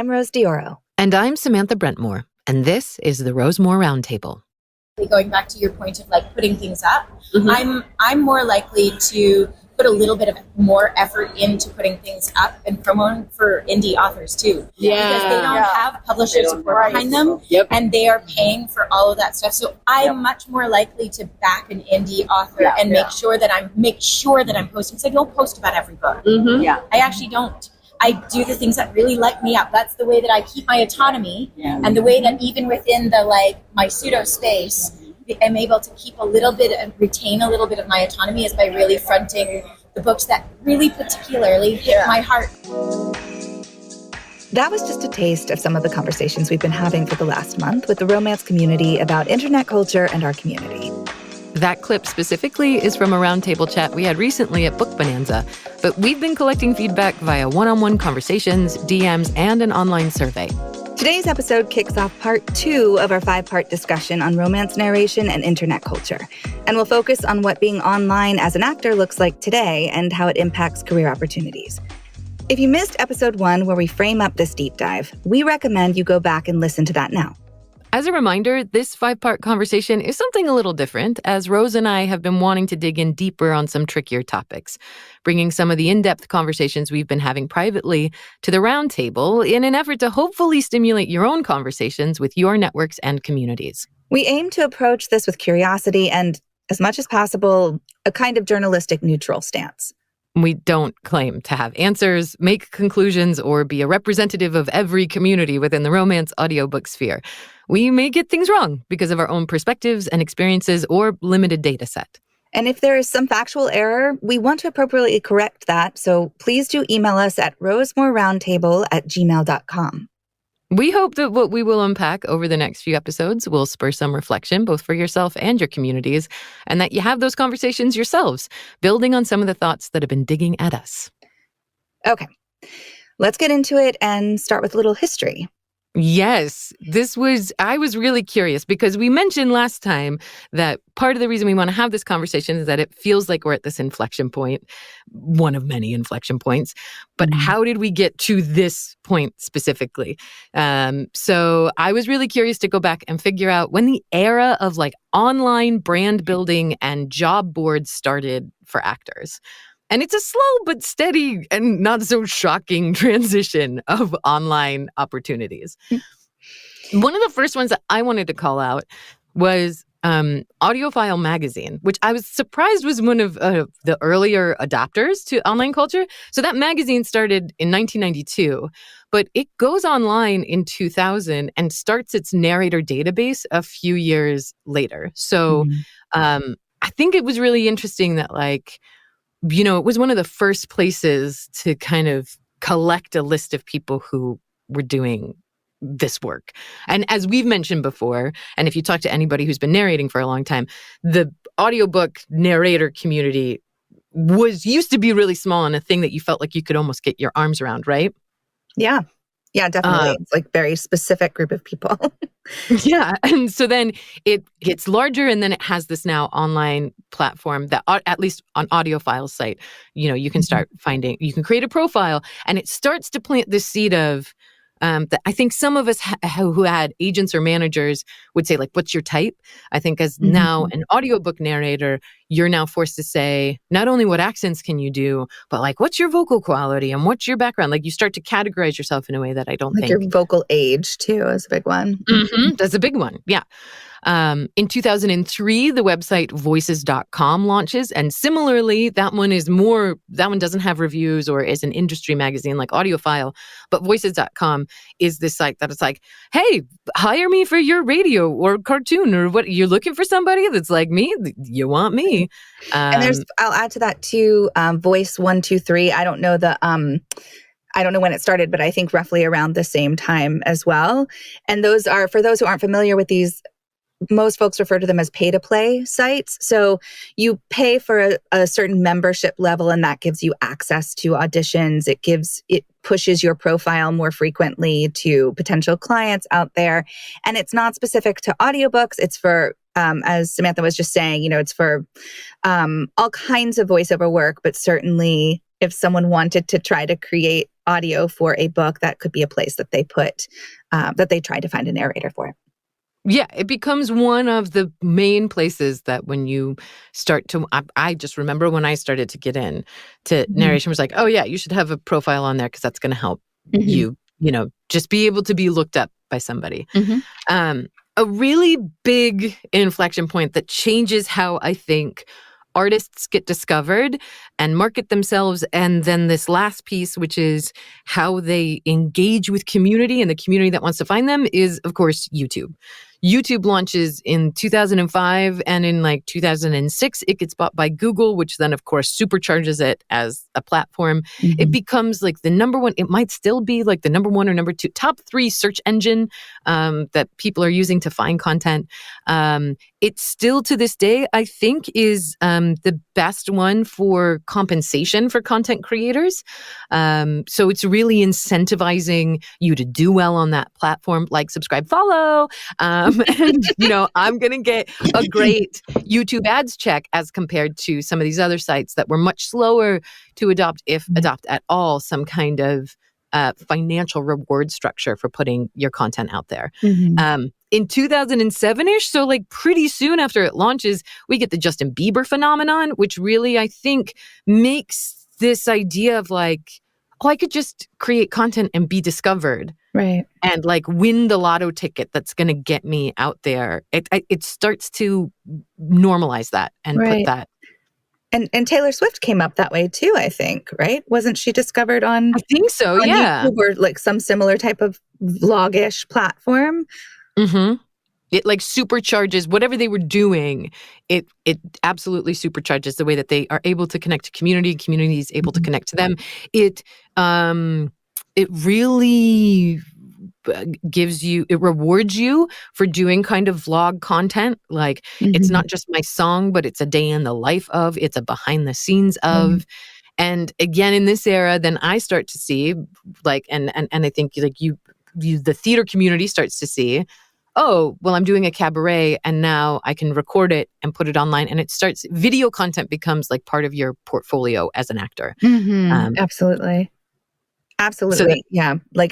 I'm Rose Dioro. And I'm Samantha Brentmore. And this is the Rosemoor Roundtable. Going back to your point of like putting things up, I'm more likely to put a little bit of more effort into putting things up and promoting for indie authors too. Because they don't have publisher support behind them, and they are paying for all of that stuff. So I'm much more likely to back an indie author and make sure that I'm posting. Because I don't post about every book. I actually don't. I do the things that really light me up. That's the way that I keep my autonomy, and the way that even within the my pseudo space, I'm able to keep a little bit and retain a little bit of my autonomy is by really fronting the books that really particularly hit my heart. That was just a taste of some of the conversations we've been having for the last month with the romance community about internet culture and our community. That clip specifically is from a roundtable chat we had recently at Book Bonanza, but we've been collecting feedback via one-on-one conversations, DMs, and an online survey. Today's episode kicks off part 2 of our 5-part discussion on romance narration and internet culture, and we'll focus on what being online as an actor looks like today and how it impacts career opportunities. If you missed episode 1 where we frame up this deep dive, we recommend you go back and listen to that now. As a reminder, this 5-part conversation is something a little different, as Rose and I have been wanting to dig in deeper on some trickier topics, bringing some of the in-depth conversations we've been having privately to the roundtable in an effort to hopefully stimulate your own conversations with your networks and communities. We aim to approach this with curiosity and, as much as possible, a kind of journalistic neutral stance. We don't claim to have answers, make conclusions, or be a representative of every community within the romance audiobook sphere. We may get things wrong because of our own perspectives and experiences or limited data set. And if there is some factual error, we want to appropriately correct that, so please do email us at rosemoorroundtable@gmail.com. We hope that what we will unpack over the next few episodes will spur some reflection, both for yourself and your communities, and that you have those conversations yourselves, building on some of the thoughts that have been digging at us. Okay, let's get into it and start with a little history. Yes, I was really curious because we mentioned last time that part of the reason we want to have this conversation is that it feels like we're at this inflection point, one of many inflection points. But how did we get to this point specifically? So I was really curious to go back and figure out when the era of online brand building and job boards started for actors. And it's a slow but steady and not so shocking transition of online opportunities. One of the first ones that I wanted to call out was Audiophile magazine, which I was surprised was one of the earlier adopters to online culture. So that magazine started in 1992, but it goes online in 2000 and starts its narrator database a few years later. So I think it was really interesting that it was one of the first places to kind of collect a list of people who were doing this work. And as we've mentioned before, and if you talk to anybody who's been narrating for a long time, the audiobook narrator community used to be really small and a thing that you felt like you could almost get your arms around, right? Yeah. Yeah, definitely. It's very specific group of people. Yeah. And so then it gets larger, and then it has this now online platform that, at least on Audiophile's site, you can start finding, you can create a profile, and it starts to plant this seed of that I think some of us who had agents or managers would say, what's your type? I think as now an audiobook narrator, you're now forced to say, not only what accents can you do, but what's your vocal quality and what's your background? You start to categorize yourself in a way that I don't think. Your vocal age, too, is a big one. That's a big one, yeah. In 2003, the website voices.com launches. And similarly, that one doesn't have reviews or is an industry magazine like Audiophile. But voices.com is this site that it's hey, hire me for your radio or cartoon or what. You're looking for somebody that's like me? You want me. And I'll add to that too, Voice 123. I don't know when it started, but I think roughly around the same time as well. And those are, for those who aren't familiar with these, most folks refer to them as pay-to-play sites. So you pay for a certain membership level, and that gives you access to auditions. It pushes your profile more frequently to potential clients out there. And it's not specific to audiobooks. It's for, as Samantha was just saying, it's for all kinds of voiceover work, but certainly if someone wanted to try to create audio for a book, that could be a place that they put, that they tried to find a narrator for it. Yeah, it becomes one of the main places that when you start to, I just remember when I started to get in to narration was like, oh yeah, you should have a profile on there because that's going to help you, just be able to be looked up by somebody. A really big inflection point that changes how I think artists get discovered and market themselves. And then this last piece, which is how they engage with community and the community that wants to find them, is, of course, YouTube. YouTube launches in 2005, and in like 2006, it gets bought by Google, which then, of course, supercharges it as a platform. It becomes like the number one, it might still be like the number one or number two, top 3 search engine that people are using to find content. It still, to this day, I think, is the best one for compensation for content creators. So it's really incentivizing you to do well on that platform, like, subscribe, follow. And, I'm going to get a great YouTube ads check as compared to some of these other sites that were much slower to adopt, if adopt at all, some kind of financial reward structure for putting your content out there. In 2007-ish, so like pretty soon after it launches, we get the Justin Bieber phenomenon, which really, I think, makes this idea of like, oh, I could just create content and be discovered. Right. And like win the lotto ticket that's going to get me out there. It starts to normalize that and put that. And Taylor Swift came up that way too, I think, right? Wasn't she discovered on? I think so, on yeah. YouTube or like some similar type of vlog-ish platform? It like supercharges whatever they were doing. It absolutely supercharges the way that they are able to connect to community is able to connect to them. It really it rewards you for doing kind of vlog content. Like, it's not just my song, but it's a day in the life of, it's a behind the scenes of. And again, in this era, then I start to see like, and I think like you the theater community starts to see, oh, well, I'm doing a cabaret and now I can record it and put it online. And video content becomes like part of your portfolio as an actor. Absolutely. Yeah. Like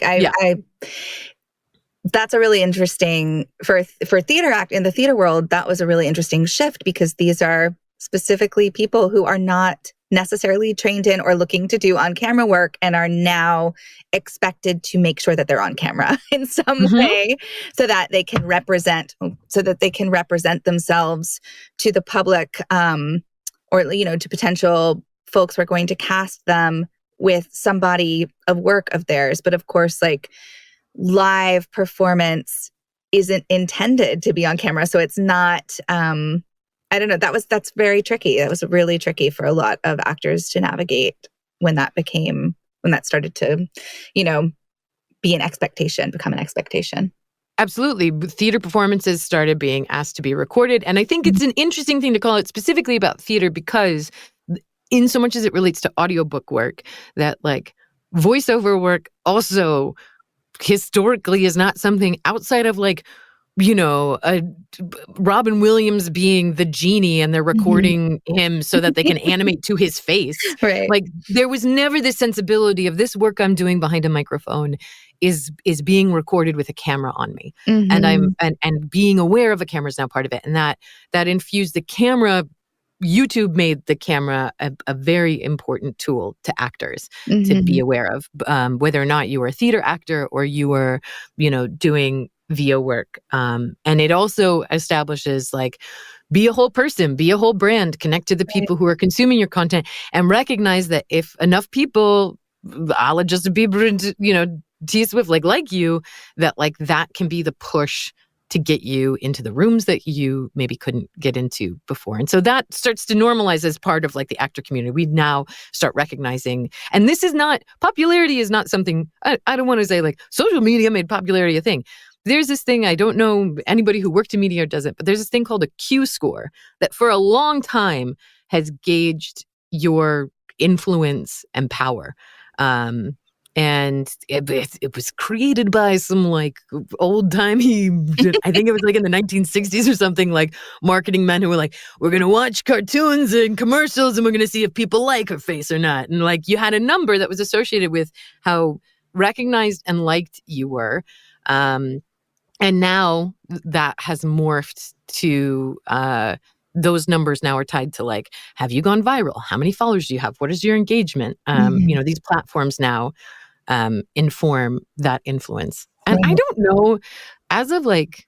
that's a really interesting, for theater act in the theater world, that was a really interesting shift, because these are specifically people who are not necessarily trained in or looking to do on-camera work and are now expected to make sure that they're on camera in some way so that they can represent themselves to the public, or, to potential folks who are going to cast them with somebody of work of theirs. But of course, like, live performance isn't intended to be on camera. So it's not, I don't know. That's very tricky. That was really tricky for a lot of actors to navigate when that started to, become an expectation. Absolutely. Theater performances started being asked to be recorded. And I think it's an interesting thing to call it specifically about theater, because in so much as it relates to audiobook work, that like voiceover work also historically is not something outside of like, Robin Williams being the genie and they're recording him so that they can animate to his face. Right. Like, there was never this sensibility of this work I'm doing behind a microphone is being recorded with a camera on me. And and being aware of a camera is now part of it. And that infused the camera. YouTube made the camera a very important tool to actors to be aware of, whether or not you were a theater actor or you were, doing VO work. And it also establishes like, be a whole person, be a whole brand, connect to the people who are consuming your content, and recognize that if enough people, a la Justin Bieber, T Swift, like you, that like that can be the push to get you into the rooms that you maybe couldn't get into before. And so that starts to normalize as part of like the actor community. We now start recognizing, and popularity is not something, I don't want to say like social media made popularity a thing. There's this thing, I don't know anybody who worked in media does it, but there's this thing called a Q score that for a long time has gauged your influence and power. And it was created by some like old timey, I think it was like in the 1960s or something, like marketing men who were like, we're going to watch cartoons and commercials and we're going to see if people like her face or not. And like you had a number that was associated with how recognized and liked you were. And now that has morphed to those numbers now are tied to like, have you gone viral? How many followers do you have? What is your engagement? These platforms now inform that influence. And I don't know, as of like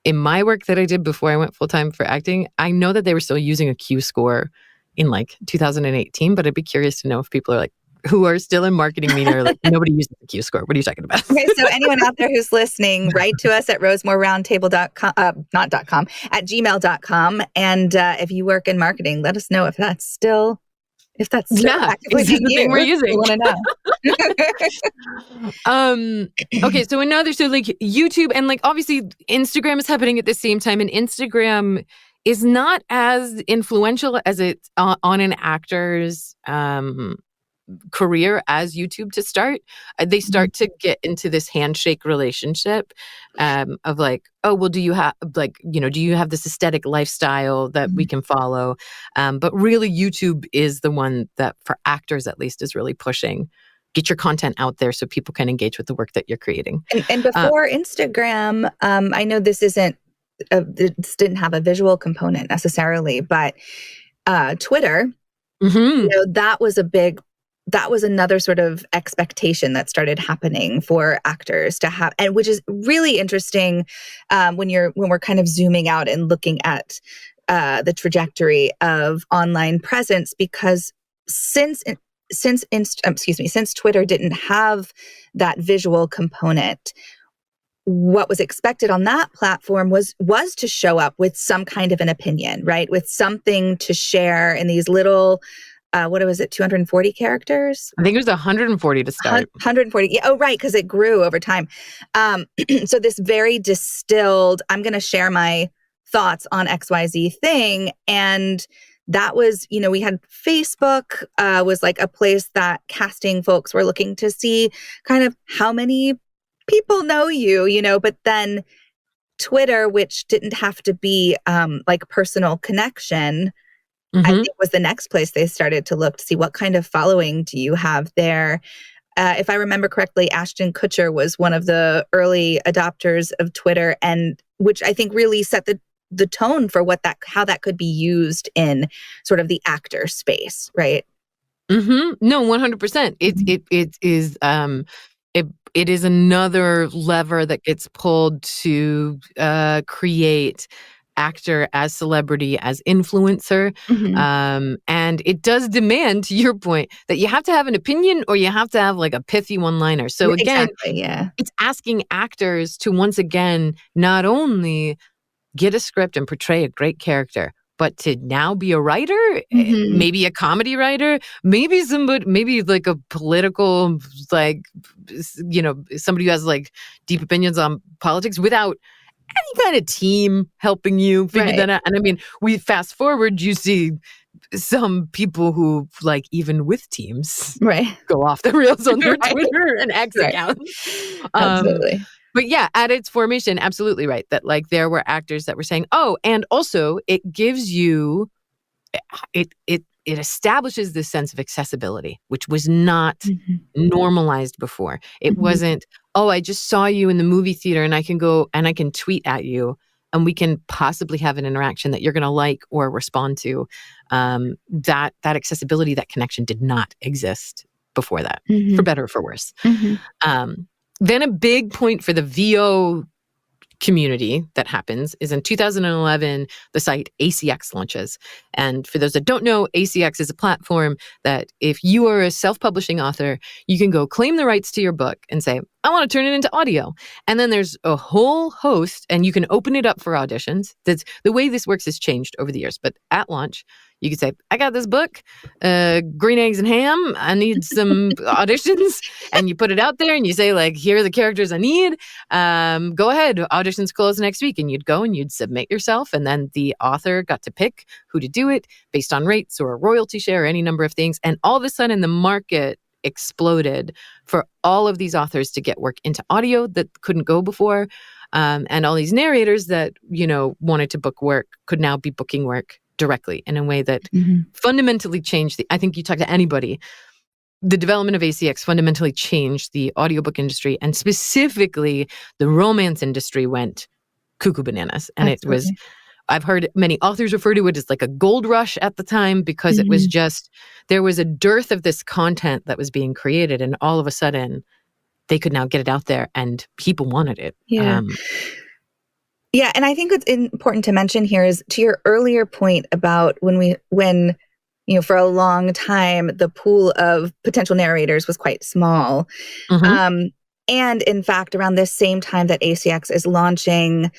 in my work that I did before I went full time for acting, I know that they were still using a Q score in like 2018, but I'd be curious to know if people are like, who are still in marketing media are like, nobody uses the Q score. What are you talking about? Okay, so anyone out there who's listening, write to us at rosemoorroundtable.com, not.com, at gmail.com. And if you work in marketing, let us know if that's still actively is this the thing we're using? We want to know. Okay, so like YouTube and like obviously Instagram is happening at the same time, and Instagram is not as influential as it's on an actor's career as YouTube to start. They start to get into this handshake relationship of like, oh, well, do you have this aesthetic lifestyle that we can follow? But really YouTube is the one that for actors at least is really pushing, get your content out there so people can engage with the work that you're creating. And before Instagram, I know this didn't have a visual component necessarily, but Twitter, that was another sort of expectation that started happening for actors to have, and which is really interesting when we're kind of zooming out and looking at the trajectory of online presence, because since Twitter didn't have that visual component, what was expected on that platform was to show up with some kind of an opinion, right? With something to share in these little, what was it, 240 characters? I think it was 140 to start. 140. Yeah, oh, right, because it grew over time. So this very distilled, I'm going to share my thoughts on XYZ thing. And that was, we had Facebook was like a place that casting folks were looking to see kind of how many people know you, but then Twitter, which didn't have to be like personal connection, I think was the next place they started to look to see what kind of following do you have there. If I remember correctly, Ashton Kutcher was one of the early adopters of Twitter, and which I think really set the tone for how that could be used in sort of the actor space, right? No, 100%. It is another lever that gets pulled to create actor as celebrity, as influencer. And it does demand, to your point, that you have to have an opinion or you have to have like a pithy one-liner. So again, It's asking actors to once again not only get a script and portray a great character, but to now be a writer, maybe a comedy writer, maybe like a political, like, somebody who has like deep opinions on politics without any kind of team helping you figure that out. And I mean, we fast forward, you see some people who, like, even with teams, go off the rails on their Twitter and X accounts. Absolutely. But yeah, at its formation, absolutely right. That like there were actors that were saying, oh, and also it gives you, it establishes this sense of accessibility, which was not normalized before. It wasn't, oh, I just saw you in the movie theater and I can go and I can tweet at you and we can possibly have an interaction that you're going to like or respond to. That accessibility, that connection did not exist before that, for better or for worse. Then a big point for the VO community that happens is in 2011, the site ACX launches. And for those that don't know, ACX is a platform that if you are a self-publishing author, you can go claim the rights to your book and say, I want to turn it into audio. And then there's a whole host, and you can open it up for auditions. That's the way this works has changed over the years. But at launch, you could say, I got this book, Green Eggs and Ham. I need some auditions. And you put it out there and you say, like, here are the characters I need. Go ahead. Auditions close next week. And you'd go and you'd submit yourself. And then the author got to pick who to do it based on rates or a royalty share or any number of things. And all of a sudden the market exploded for all of these authors to get work into audio that couldn't go before. And all these narrators that, wanted to book work could now be booking work directly in a way that fundamentally changed I think you talk to anybody, the development of ACX fundamentally changed the audiobook industry, and specifically the romance industry went cuckoo bananas. And Absolutely. It was, I've heard many authors refer to it as like a gold rush at the time, because it was just, there was a dearth of this content that was being created, and all of a sudden they could now get it out there and people wanted it. Yeah. Yeah. And I think what's important to mention here is, to your earlier point about when for a long time, the pool of potential narrators was quite small. And in fact, around this same time that ACX is launching,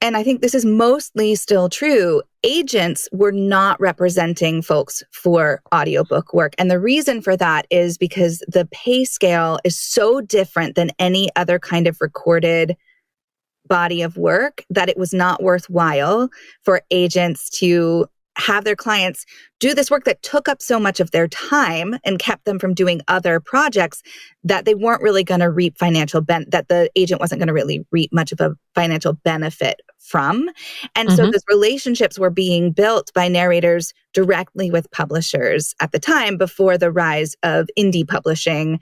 and I think this is mostly still true, agents were not representing folks for audiobook work. And the reason for that is because the pay scale is so different than any other kind of recorded body of work that it was not worthwhile for agents to have their clients do this work that took up so much of their time and kept them from doing other projects that they weren't really going to reap that the agent wasn't going to really reap much of a financial benefit from. And so those relationships were being built by narrators directly with publishers at the time, before the rise of indie publishing,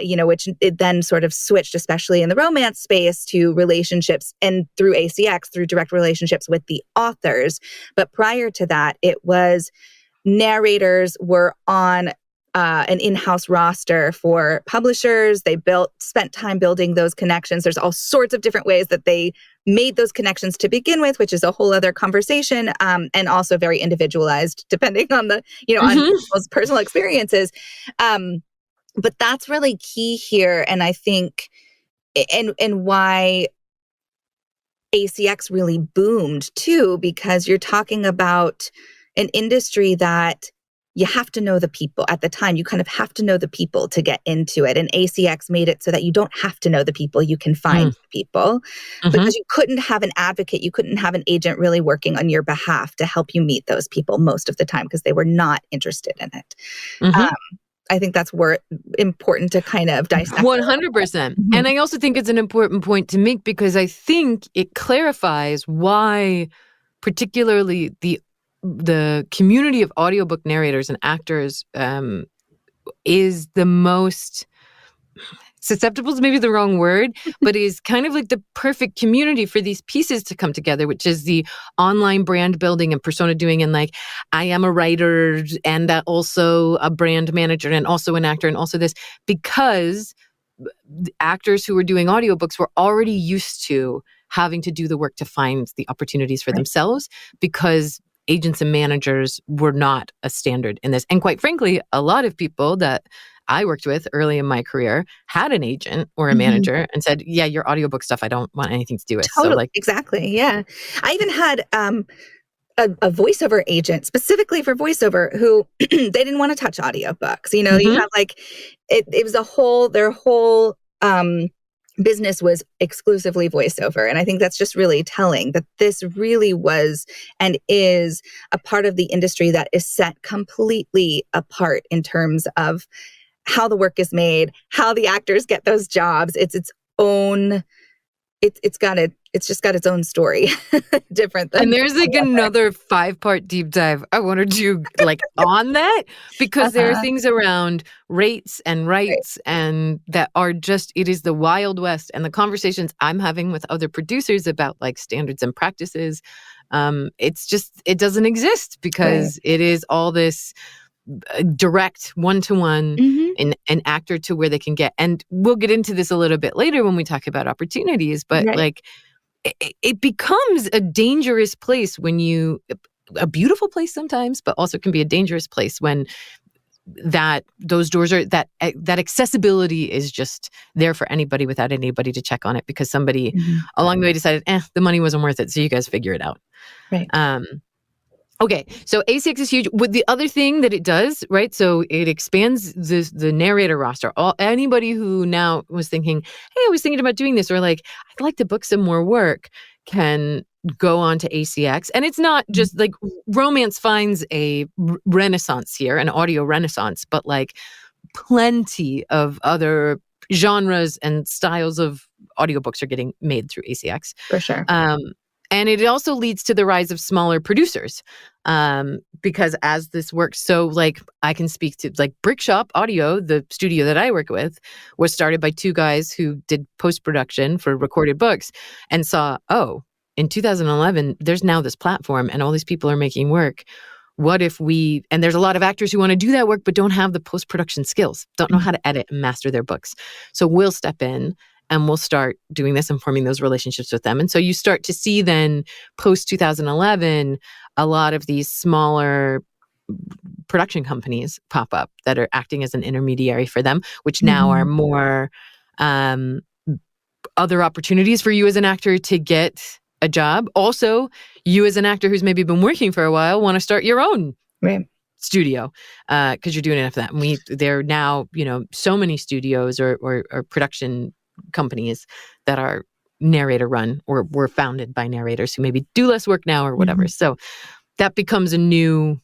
which it then sort of switched, especially in the romance space, to relationships, and through ACX, through direct relationships with the authors. But prior to that, it was narrators were on an in-house roster for publishers. They spent time building those connections. There's all sorts of different ways that they made those connections to begin with, which is a whole other conversation, and also very individualized depending on on people's personal experiences. But that's really key here, and I think, and why ACX really boomed too, because you're talking about an industry that you have to know the people. At the time, you kind of have to know the people to get into it. And ACX made it so that you don't have to know the people, you can find the people. Because you couldn't have an advocate, you couldn't have an agent really working on your behalf to help you meet those people most of the time, because they were not interested in it. I think that's important to kind of dissect. 100%. And I also think it's an important point to make, because I think it clarifies why particularly the community of audiobook narrators and actors is the most susceptible is maybe the wrong word, but is kind of like the perfect community for these pieces to come together, which is the online brand building and persona doing. And like, I am a writer and also a brand manager and also an actor and also this, because actors who were doing audiobooks were already used to having to do the work to find the opportunities for themselves, because agents and managers were not a standard in this. And quite frankly, a lot of people that I worked with early in my career had an agent or a manager and said, yeah, your audiobook stuff, I don't want anything to do with. Totally. So exactly. Yeah. I even had a voiceover agent specifically for voiceover who they didn't want to touch audiobooks. You have like, it was their whole business was exclusively voiceover. And I think that's just really telling that this really was and is a part of the industry that is set completely apart in terms of how the work is made, how the actors get those jobs. It's its own, it's just got its own story. Different than. And there's like another 5-part deep dive I want to do like on that, because there are things around rates and rights and that are just, it is the Wild West. And the conversations I'm having with other producers about like standards and practices, it's just, it doesn't exist, because it is all this direct one-to-one an actor to where they can get. And we'll get into this a little bit later when we talk about opportunities, but like it becomes a dangerous place when a beautiful place sometimes, but also can be a dangerous place when those doors are, that accessibility is just there for anybody without anybody to check on it, because somebody along the way decided, the money wasn't worth it. So you guys figure it out. Right. Okay, so ACX is huge. With the other thing that it does, right? So it expands the narrator roster. Anybody who now was thinking, hey, I was thinking about doing this, or like, I'd like to book some more work, can go on to ACX. And it's not just like romance finds a renaissance here, an audio renaissance, but like plenty of other genres and styles of audiobooks are getting made through ACX. For sure. And it also leads to the rise of smaller producers. Because as this works, so like I can speak to like Brick Shop Audio, the studio that I work with, was started by two guys who did post-production for recorded books and saw, oh, in 2011, there's now this platform and all these people are making work. What if and there's a lot of actors who want to do that work, but don't have the post-production skills, don't know how to edit and master their books. So we'll step in and we'll start doing this and forming those relationships with them. And so you start to see then post 2011, a lot of these smaller production companies pop up that are acting as an intermediary for them, which now are more other opportunities for you as an actor to get a job. Also, you as an actor who's maybe been working for a while want to start your own studio because you're doing enough of that. And there are now, so many studios or production companies that are narrator run or were founded by narrators who maybe do less work now or whatever. So that becomes a new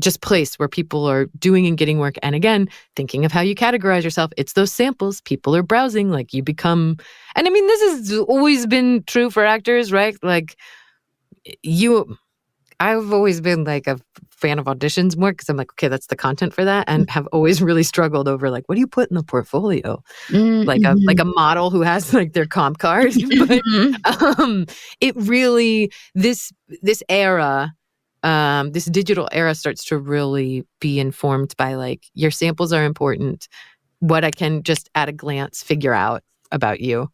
just place where people are doing and getting work. And again, thinking of how you categorize yourself, it's those samples. People are browsing, like you become, and I mean, this has always been true for actors, right? Like I've always been like a fan of auditions more because I'm like, okay, that's the content for that, and have always really struggled over like, what do you put in the portfolio? Like a model who has like their comp card. But it really this era, this digital era starts to really be informed by like your samples are important. What I can just at a glance figure out about you.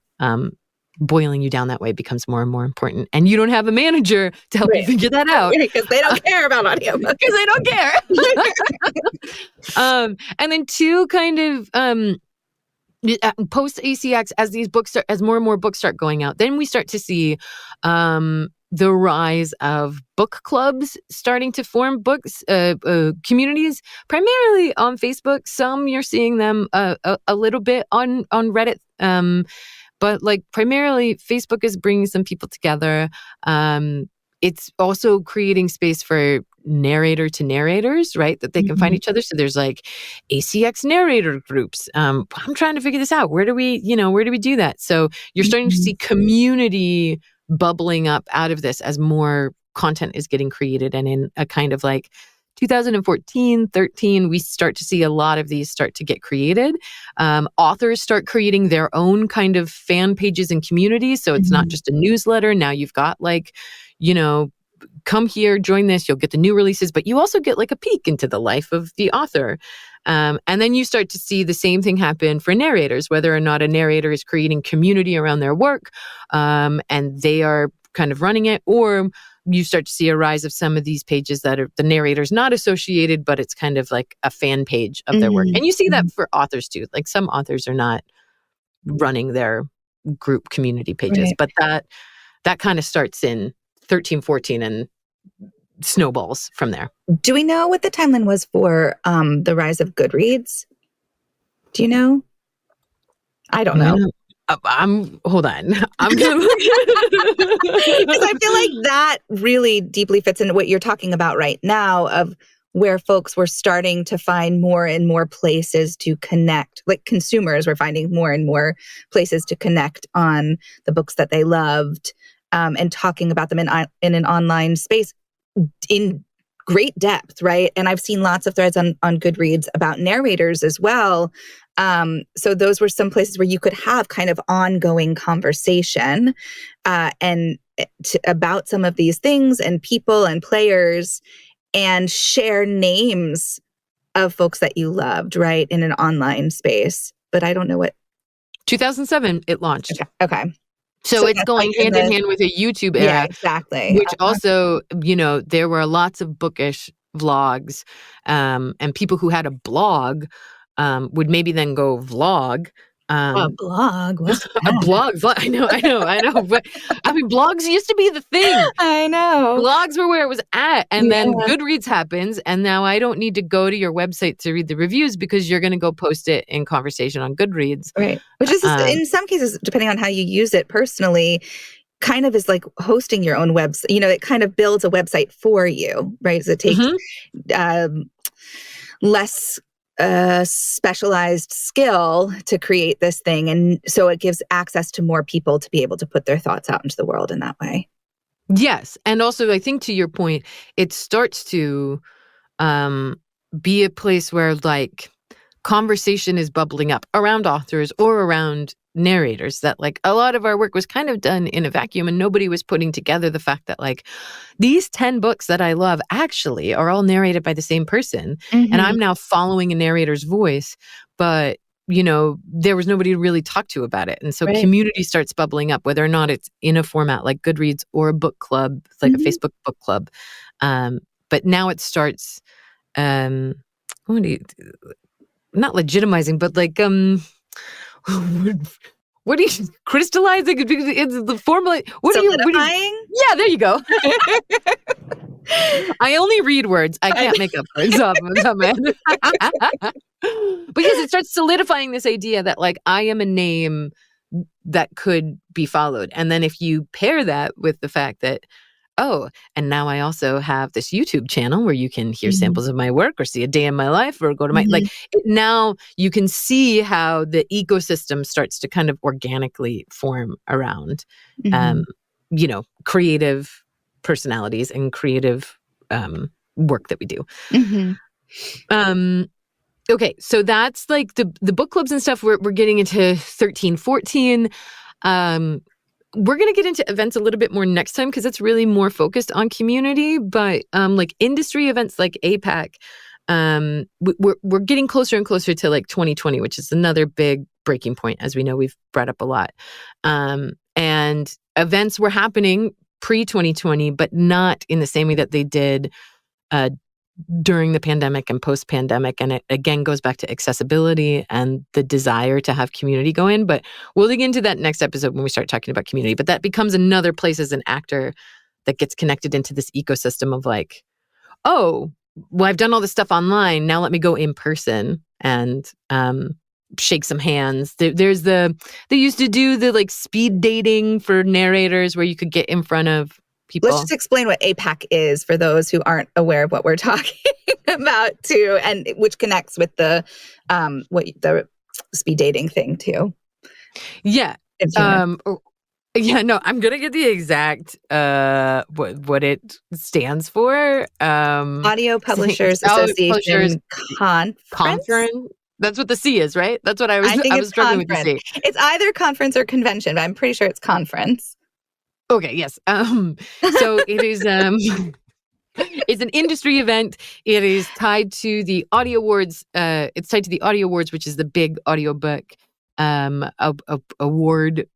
Boiling you down that way becomes more and more important. And you don't have a manager to help you figure that out. Because they don't care about audiobooks. Because they don't care. And then two kind of post ACX, as these books as more and more books start going out, then we start to see the rise of book clubs starting to form communities, primarily on Facebook. Some you're seeing them a little bit on Reddit. But like primarily Facebook is bringing some people together. It's also creating space for narrator to narrators, right? That they can find each other. So there's like ACX narrator groups. I'm trying to figure this out. Where do we do that? So you're starting to see community bubbling up out of this as more content is getting created. And in a kind of like 2014, 13, we start to see a lot of these start to get created. Authors start creating their own kind of fan pages and communities. So it's not just a newsletter. Now you've got like, come here, join this, you'll get the new releases, but you also get like a peek into the life of the author. And then you start to see the same thing happen for narrators, whether or not a narrator is creating community around their work, and they are kind of running it, or you start to see a rise of some of these pages that are the narrator's not associated, but it's kind of like a fan page of their work. And you see that for authors too. Like some authors are not running their group community pages, but that kind of starts in 13, 14 and snowballs from there. Do we know what the timeline was for the rise of Goodreads? Do you know? I don't know. Hold on. I'm gonna because I feel like that really deeply fits into what you're talking about right now, of where folks were starting to find more and more places to connect. Like consumers were finding more and more places to connect on the books that they loved, and talking about them in an online space in great depth, right? And I've seen lots of threads on Goodreads about narrators as well. So those were some places where you could have kind of ongoing conversation about some of these things and people and players, and share names of folks that you loved, right, in an online space. But I don't know what. 2007, it launched. Okay. So it's going hand in hand with a YouTube era. Yeah, exactly. Which also, there were lots of bookish vlogs, and people who had a blog would maybe then go vlog. A blog? What's that? A blog. I know. But I mean, blogs used to be the thing. I know. Blogs were where it was at. And then Goodreads happens. And now I don't need to go to your website to read the reviews because you're going to go post it in conversation on Goodreads. Right. Which is, in some cases, depending on how you use it personally, kind of is like hosting your own website. It kind of builds a website for you, right? So it takes less a specialized skill to create this thing. And so it gives access to more people to be able to put their thoughts out into the world in that way. Yes. And also, I think to your point, it starts to be a place where like conversation is bubbling up around authors or around narrators, that like a lot of our work was kind of done in a vacuum and nobody was putting together the fact that like these 10 books that I love actually are all narrated by the same person. And I'm now following a narrator's voice, but you know, there was nobody to really talk to about it. And so community starts bubbling up, whether or not it's in a format like Goodreads or a book club, like a Facebook book club. But now it starts, not legitimizing, but like, what are you crystallizing? It's the formula. Solidifying? Yeah, there you go. I only read words. I can't make up words off of them. Because it starts solidifying this idea that like I am a name that could be followed. And then if you pair that with the fact that, oh, and now I also have this YouTube channel where you can hear samples of my work or see a day in my life or go to my, now you can see how the ecosystem starts to kind of organically form around, you know, creative personalities and creative work that we do. Okay, so that's like the book clubs and stuff. We're getting into 13, 14. We're going to get into events a little bit more next time because it's really more focused on community. But like industry events like APAC, we're getting closer and closer to like 2020, which is another big breaking point, as we know we've brought up a lot. And events were happening pre-2020, but not in the same way that they did during the pandemic and post-pandemic. And it again goes back to accessibility and the desire to have community go in. But we'll dig into that next episode when we start talking about community. But that becomes another place as an actor that gets connected into this ecosystem of like, oh, well, I've done all this stuff online. Now let me go in person and shake some hands. They used to do the like speed dating for narrators where you could get in front of people. Let's just explain what APAC is for those who aren't aware of what we're talking about too, and which connects with the speed dating thing too. Yeah. Yeah, no, I'm gonna get the exact what it stands for. Audio Publishers Association Conference. That's what the C is, right? That's what I was struggling with the C. It's either conference or convention, but I'm pretty sure it's conference. Okay, yes. So it is it's an industry event. It is tied to the Audio Awards. It's tied to the Audio Awards, which is the big audiobook award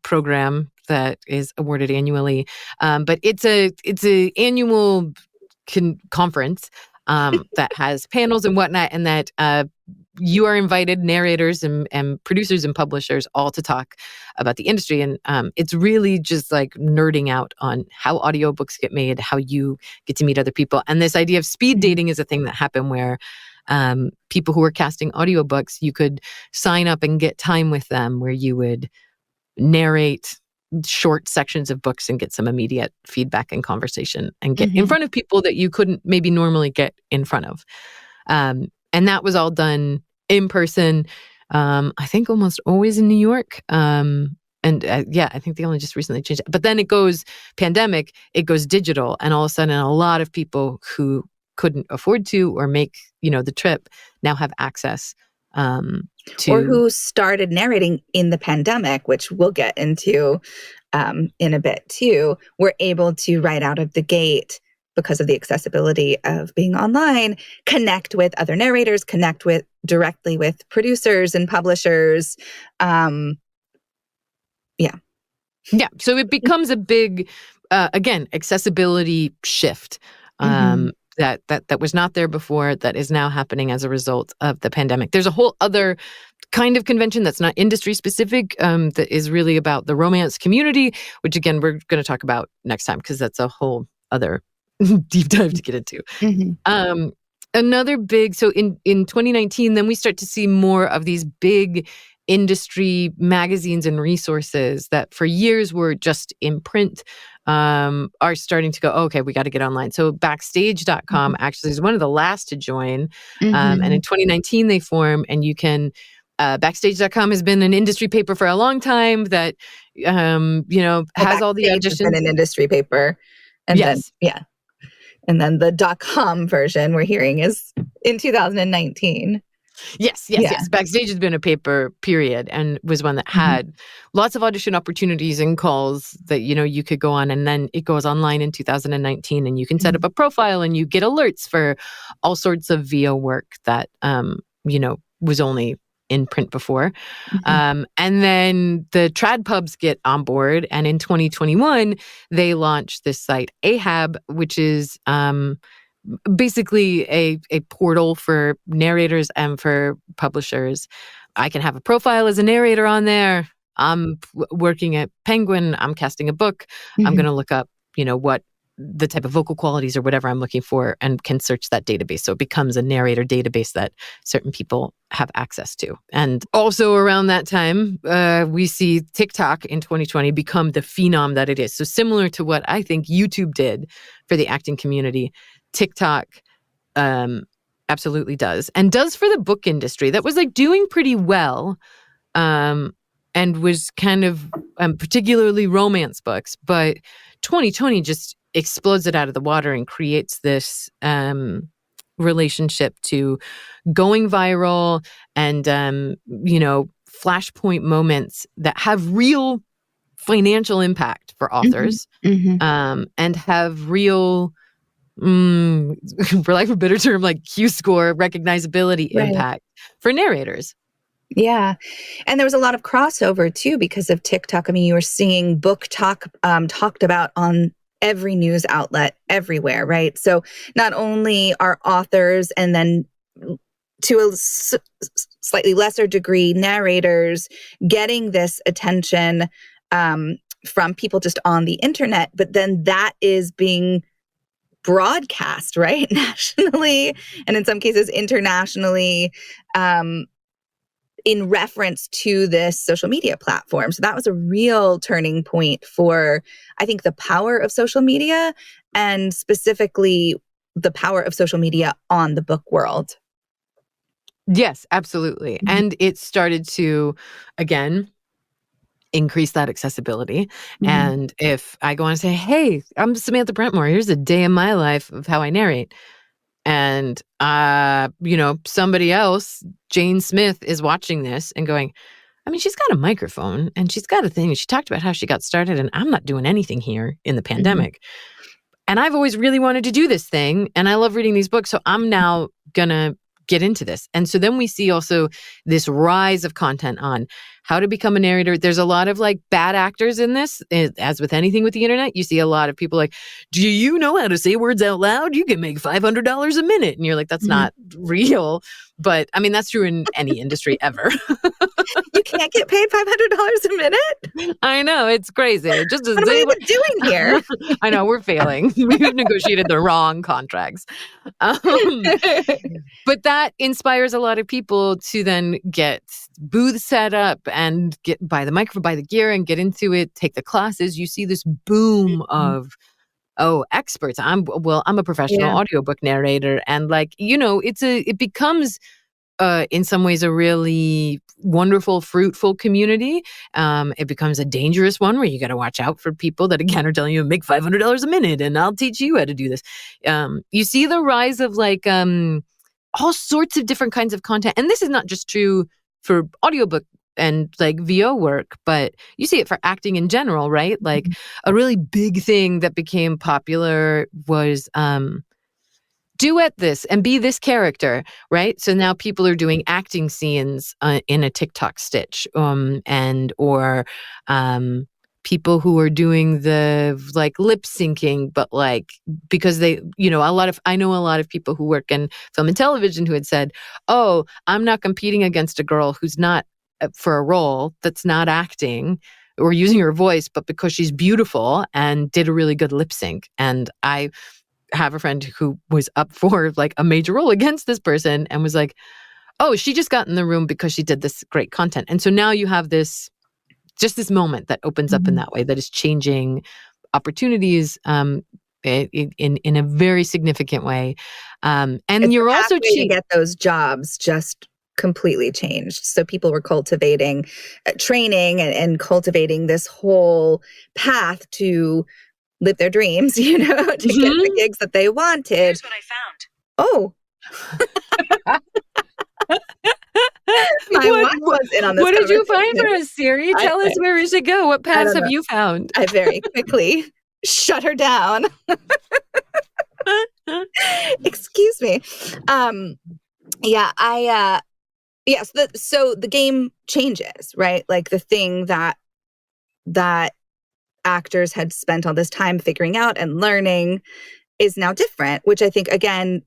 program that is awarded annually. But it's a annual conference that has panels and whatnot, and that you are invited, narrators and producers and publishers, all to talk about the industry. And it's really just like nerding out on how audiobooks get made, how you get to meet other people. And this idea of speed dating is a thing that happened where people who were casting audiobooks, you could sign up and get time with them where you would narrate short sections of books and get some immediate feedback and conversation and get in front of people that you couldn't maybe normally get in front of. And that was all done in person, I think almost always in New York. I think they only just recently changed it. But then it goes pandemic, it goes digital. And all of a sudden, a lot of people who couldn't afford to or make, the trip now have access to. Or who started narrating in the pandemic, which we'll get into in a bit too, were able to right out of the gate, because of the accessibility of being online, connect with other narrators, connect with directly with producers and publishers. Yeah. So it becomes a big, again, accessibility shift that was not there before, that is now happening as a result of the pandemic. There's a whole other kind of convention that's not industry specific, that is really about the romance community, which again, we're going to talk about next time because that's a whole other deep dive to get into. Another big, so in 2019, then we start to see more of these big industry magazines and resources that for years were just in print are starting to go, okay, we got to get online. So backstage.com actually is one of the last to join. And in 2019 they form, and you can, backstage.com has been an industry paper for a long time that, has all the Backstage has been auditions. an industry paper. And Yes. then, and then the .com version we're hearing is in 2019. Yes. Backstage has been a paper, period, and was one that had lots of audition opportunities and calls that, you could go on, and then it goes online in 2019, and you can set up a profile and you get alerts for all sorts of VO work that, was only in print before. And then the trad pubs get on board, and in 2021, they launched this site, Ahab, which is basically a portal for narrators and for publishers. I can have a profile as a narrator on there. I'm working at Penguin. I'm casting a book. I'm going to look up, what the type of vocal qualities or whatever I'm looking for, and can search that database. So it becomes a narrator database that certain people have access to. And also around that time, we see TikTok in 2020 become the phenom that it is. So similar to what I think YouTube did for the acting community, TikTok absolutely does, and does for the book industry that was doing pretty well, and was kind of particularly romance books. But 2020 just explodes it out of the water and creates this relationship to going viral and flashpoint moments that have real financial impact for authors, and have real, for lack of a better term, Q score recognizability impact for narrators. Yeah. And there was a lot of crossover too because of TikTok. I mean, you were seeing book talk talked about on every news outlet everywhere, right? So not only are authors, and then to a slightly lesser degree, narrators getting this attention from people just on the internet, but then that is being broadcast, right? Nationally, and in some cases internationally, in reference to this social media platform. So that was a real turning point for, I think, the power of social media, and specifically the power of social media on the book world. Yes, absolutely. And it started to, again, increase that accessibility. And if I go on and say, hey, I'm Samantha Brentmore, here's a day in my life of how I narrate. And, somebody else, Jane Smith, is watching this and going, I mean, she's got a microphone and she's got a thing. And she talked about how she got started, and I'm not doing anything here in the pandemic. And I've always really wanted to do this thing, and I love reading these books. So I'm now going to get into this. And so then we see also this rise of content on how to become a narrator. There's a lot of bad actors in this. As with anything with the internet, you see a lot of people do you know how to say words out loud? You can make $500 a minute. And you're like, that's not real. But I mean, that's true in any industry ever. You can't get paid $500 a minute? I know, it's crazy. Just what am I even doing here? I know, we're failing. We've negotiated the wrong contracts. But that inspires a lot of people to then get booths set up and buy the microphone, buy the gear, and get into it, take the classes. You see this boom of experts. I'm a professional audiobook narrator, and it becomes in some ways a really wonderful, fruitful community. It becomes a dangerous one where you got to watch out for people that again are telling you make $500 a minute and I'll teach you how to do this. You see the rise of all sorts of different kinds of content, and this is not just true for audiobook and VO work, but you see it for acting in general, right? A really big thing that became popular was duet this and be this character, right? So now people are doing acting scenes in a TikTok stitch, or people who are doing the lip syncing, but because they, I know a lot of people who work in film and television who had said, oh, I'm not competing against a girl who's not for a role that's not acting or using her voice, but because she's beautiful and did a really good lip sync. And I have a friend who was up for a major role against this person and was like, oh, she just got in the room because she did this great content. And so now you have this moment that opens up in that way that is changing opportunities in a very significant way. And it's you're the also pathway to get those jobs just completely changed. So people were cultivating training and cultivating this whole path to live their dreams, to get the gigs that they wanted. Here's what I found. Oh. My watch was in on this. What did you find for us, Siri? Tell us where we should go. What paths have you found? I very quickly shut her down. Excuse me. So the game changes, right? Like the thing that actors had spent all this time figuring out and learning is now different, which I think, again,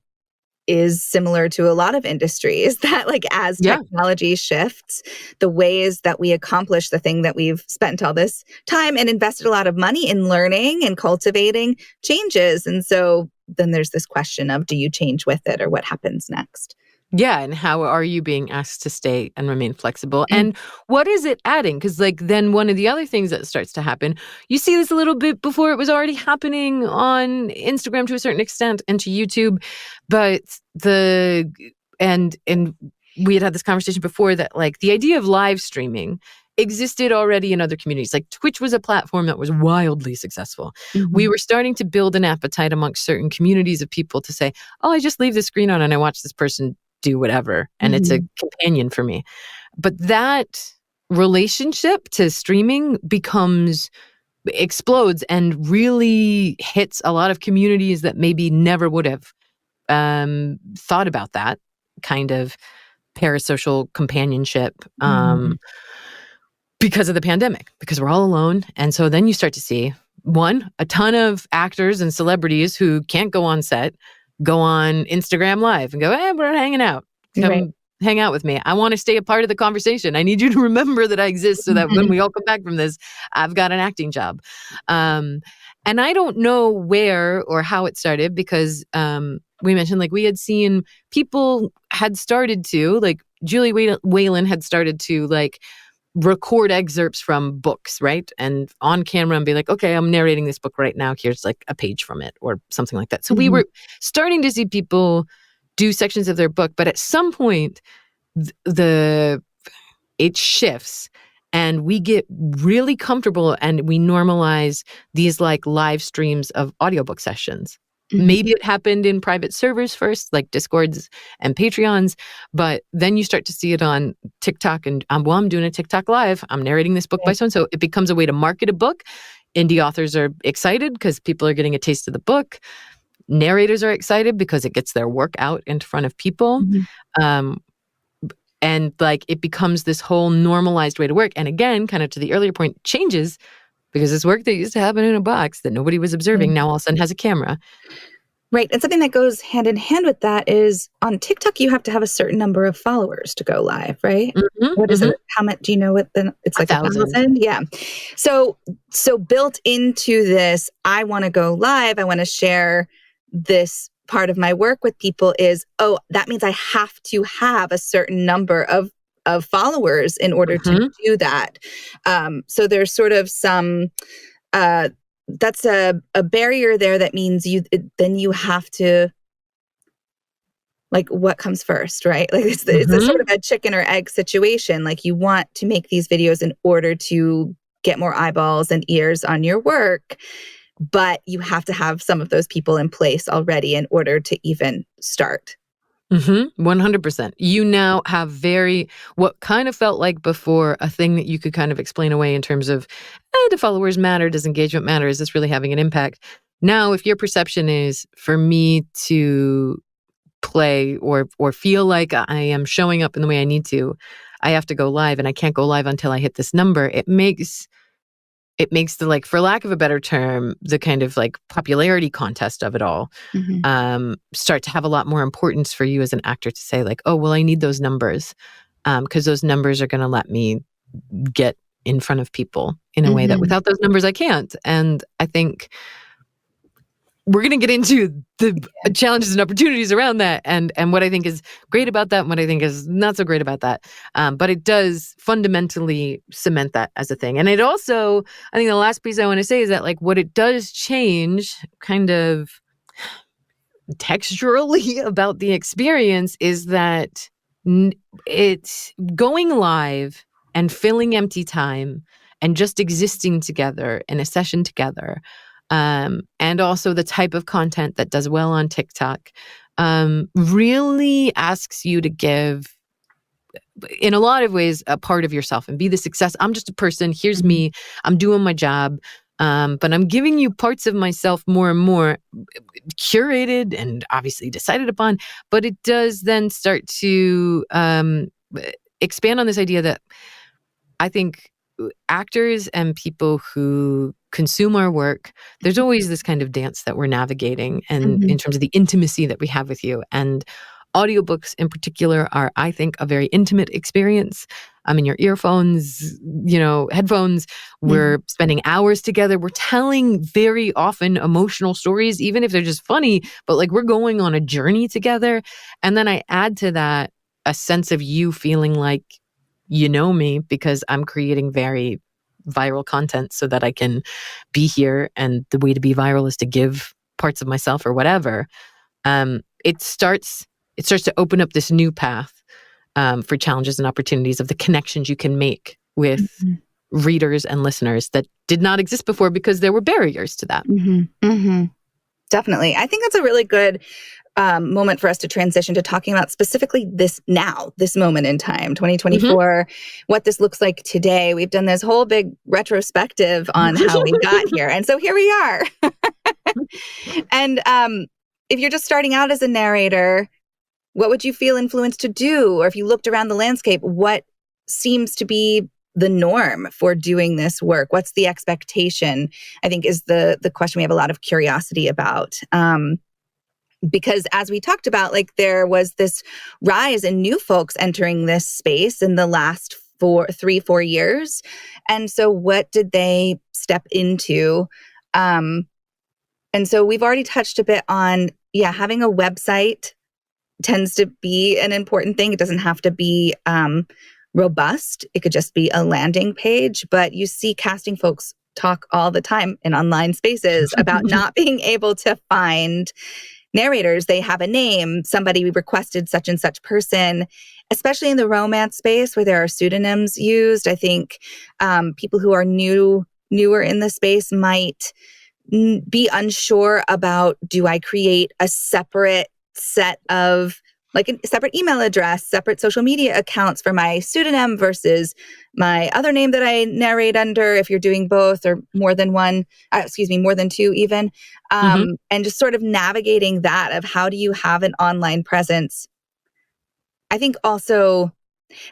is similar to a lot of industries, that like as technology shifts, the ways that we accomplish the thing that we've spent all this time and invested a lot of money in learning and cultivating changes. And so then there's this question of, do you change with it, or what happens next? Yeah, and how are you being asked to stay and remain flexible? And what is it adding? Because like then one of the other things that starts to happen, you see this a little bit before it was already happening on Instagram to a certain extent and to YouTube, but and we had this conversation before that like the idea of live streaming existed already in other communities. Like Twitch was a platform that was wildly successful. We were starting to build an appetite amongst certain communities of people to say, oh, I just leave the screen on and I watch this person do whatever. And it's a companion for me. But that relationship to streaming explodes and really hits a lot of communities that maybe never would have thought about that kind of parasocial companionship because of the pandemic, because we're all alone. And so then you start to see, a ton of actors and celebrities who can't go on set, go on Instagram Live and go, hey, we're hanging out. Come hang out with me. I want to stay a part of the conversation. I need you to remember that I exist so that when we all come back from this, I've got an acting job. And I don't know where or how it started because we mentioned like we had seen people had started to, like Julie Whalen had started to like record excerpts from books, right? And on camera and be like, okay, I'm narrating this book right now. Here's like a page from it or something like that. So we were starting to see people do sections of their book, but at some point it shifts and we get really comfortable and we normalize these like live streams of audiobook sessions. Maybe it happened in private servers first, like Discords and Patreons, but then you start to see it on TikTok and I'm doing a TikTok live. I'm narrating this book by so-and-so. It becomes a way to market a book. Indie authors are excited because people are getting a taste of the book. Narrators are excited because it gets their work out in front of people. And like it becomes this whole normalized way to work. And again, kind of to the earlier point, changes because this work that used to happen in a box that nobody was observing now all of a sudden has a camera. Right. And something that goes hand in hand with that is on TikTok, you have to have a certain number of followers to go live, right? What is it? How much do you know what it's like 1,000? Yeah. So built into this, I want to go live. I want to share this part of my work with people is, oh, that means I have to have a certain number of followers in order to do that. So there's sort of some, that's a barrier there that means then you have to, like, what comes first, right? Like it's a sort of a chicken or egg situation. Like you want to make these videos in order to get more eyeballs and ears on your work, but you have to have some of those people in place already in order to even start. 100%. You now have what kind of felt like before a thing that you could kind of explain away in terms of, do followers matter? Does engagement matter? Is this really having an impact? Now, if your perception is for me to play or feel like I am showing up in the way I need to, I have to go live and I can't go live until I hit this number. It makes the, like, for lack of a better term, the kind of like popularity contest of it all start to have a lot more importance for you as an actor to say like, oh, well, I need those numbers because those numbers are going to let me get in front of people in a way that without those numbers, I can't. And I think we're going to get into the challenges and opportunities around that, and what I think is great about that and what I think is not so great about that. But it does fundamentally cement that as a thing. And it also, I think the last piece I want to say is that, like, what it does change kind of texturally about the experience is that it's going live and filling empty time and just existing together in a session together. And also the type of content that does well on TikTok really asks you to give, in a lot of ways, a part of yourself and be the success. I'm just a person. Here's me. I'm doing my job. But I'm giving you parts of myself more and more, curated and obviously decided upon. But it does then start to expand on this idea that I think actors and people who consume our work, there's always this kind of dance that we're navigating, and in terms of the intimacy that we have with you. And audiobooks in particular are, I think, a very intimate experience. I'm in your earphones, headphones. We're spending hours together. We're telling very often emotional stories, even if they're just funny, but like we're going on a journey together. And then I add to that a sense of you feeling like you know me, because I'm creating very viral content so that I can be here. And the way to be viral is to give parts of myself or whatever. It starts to open up this new path for challenges and opportunities of the connections you can make with readers and listeners that did not exist before because there were barriers to that. Definitely. I think that's a really good moment for us to transition to talking about specifically this moment in time, 2024, what this looks like today. We've done this whole big retrospective on how we got here. And so here we are. And if you're just starting out as a narrator, what would you feel influenced to do? Or if you looked around the landscape, what seems to be the norm for doing this work? What's the expectation? I think is the question we have a lot of curiosity about. Because as we talked about, like there was this rise in new folks entering this space in the last 3-4 years. And so what did they step into? And so we've already touched a bit on, having a website tends to be an important thing. It doesn't have to be robust. It could just be a landing page, but you see casting folks talk all the time in online spaces about not being able to find narrators. They have a name. Somebody requested such and such person, especially in the romance space where there are pseudonyms used. I think people who are newer in the space might be unsure about, do I create a separate set of, like a separate email address, separate social media accounts for my pseudonym versus my other name that I narrate under, if you're doing both or more than one, more than two even. And just sort of navigating that of how do you have an online presence. I think also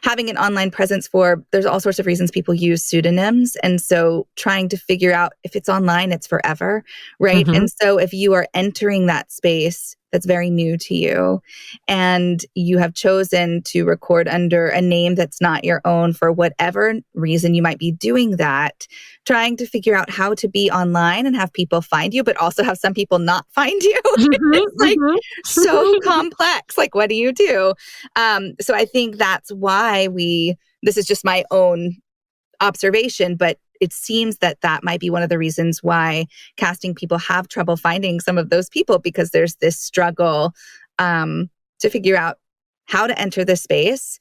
having an online presence there's all sorts of reasons people use pseudonyms. And so trying to figure out if it's online, it's forever, right? And so if you are entering that space that's very new to you and you have chosen to record under a name that's not your own for whatever reason you might be doing that, trying to figure out how to be online and have people find you, but also have some people not find you. It's like so complex. Like, what do you do? So I think that's why this is just my own observation, but it seems that might be one of the reasons why casting people have trouble finding some of those people, because there's this struggle to figure out how to enter the space.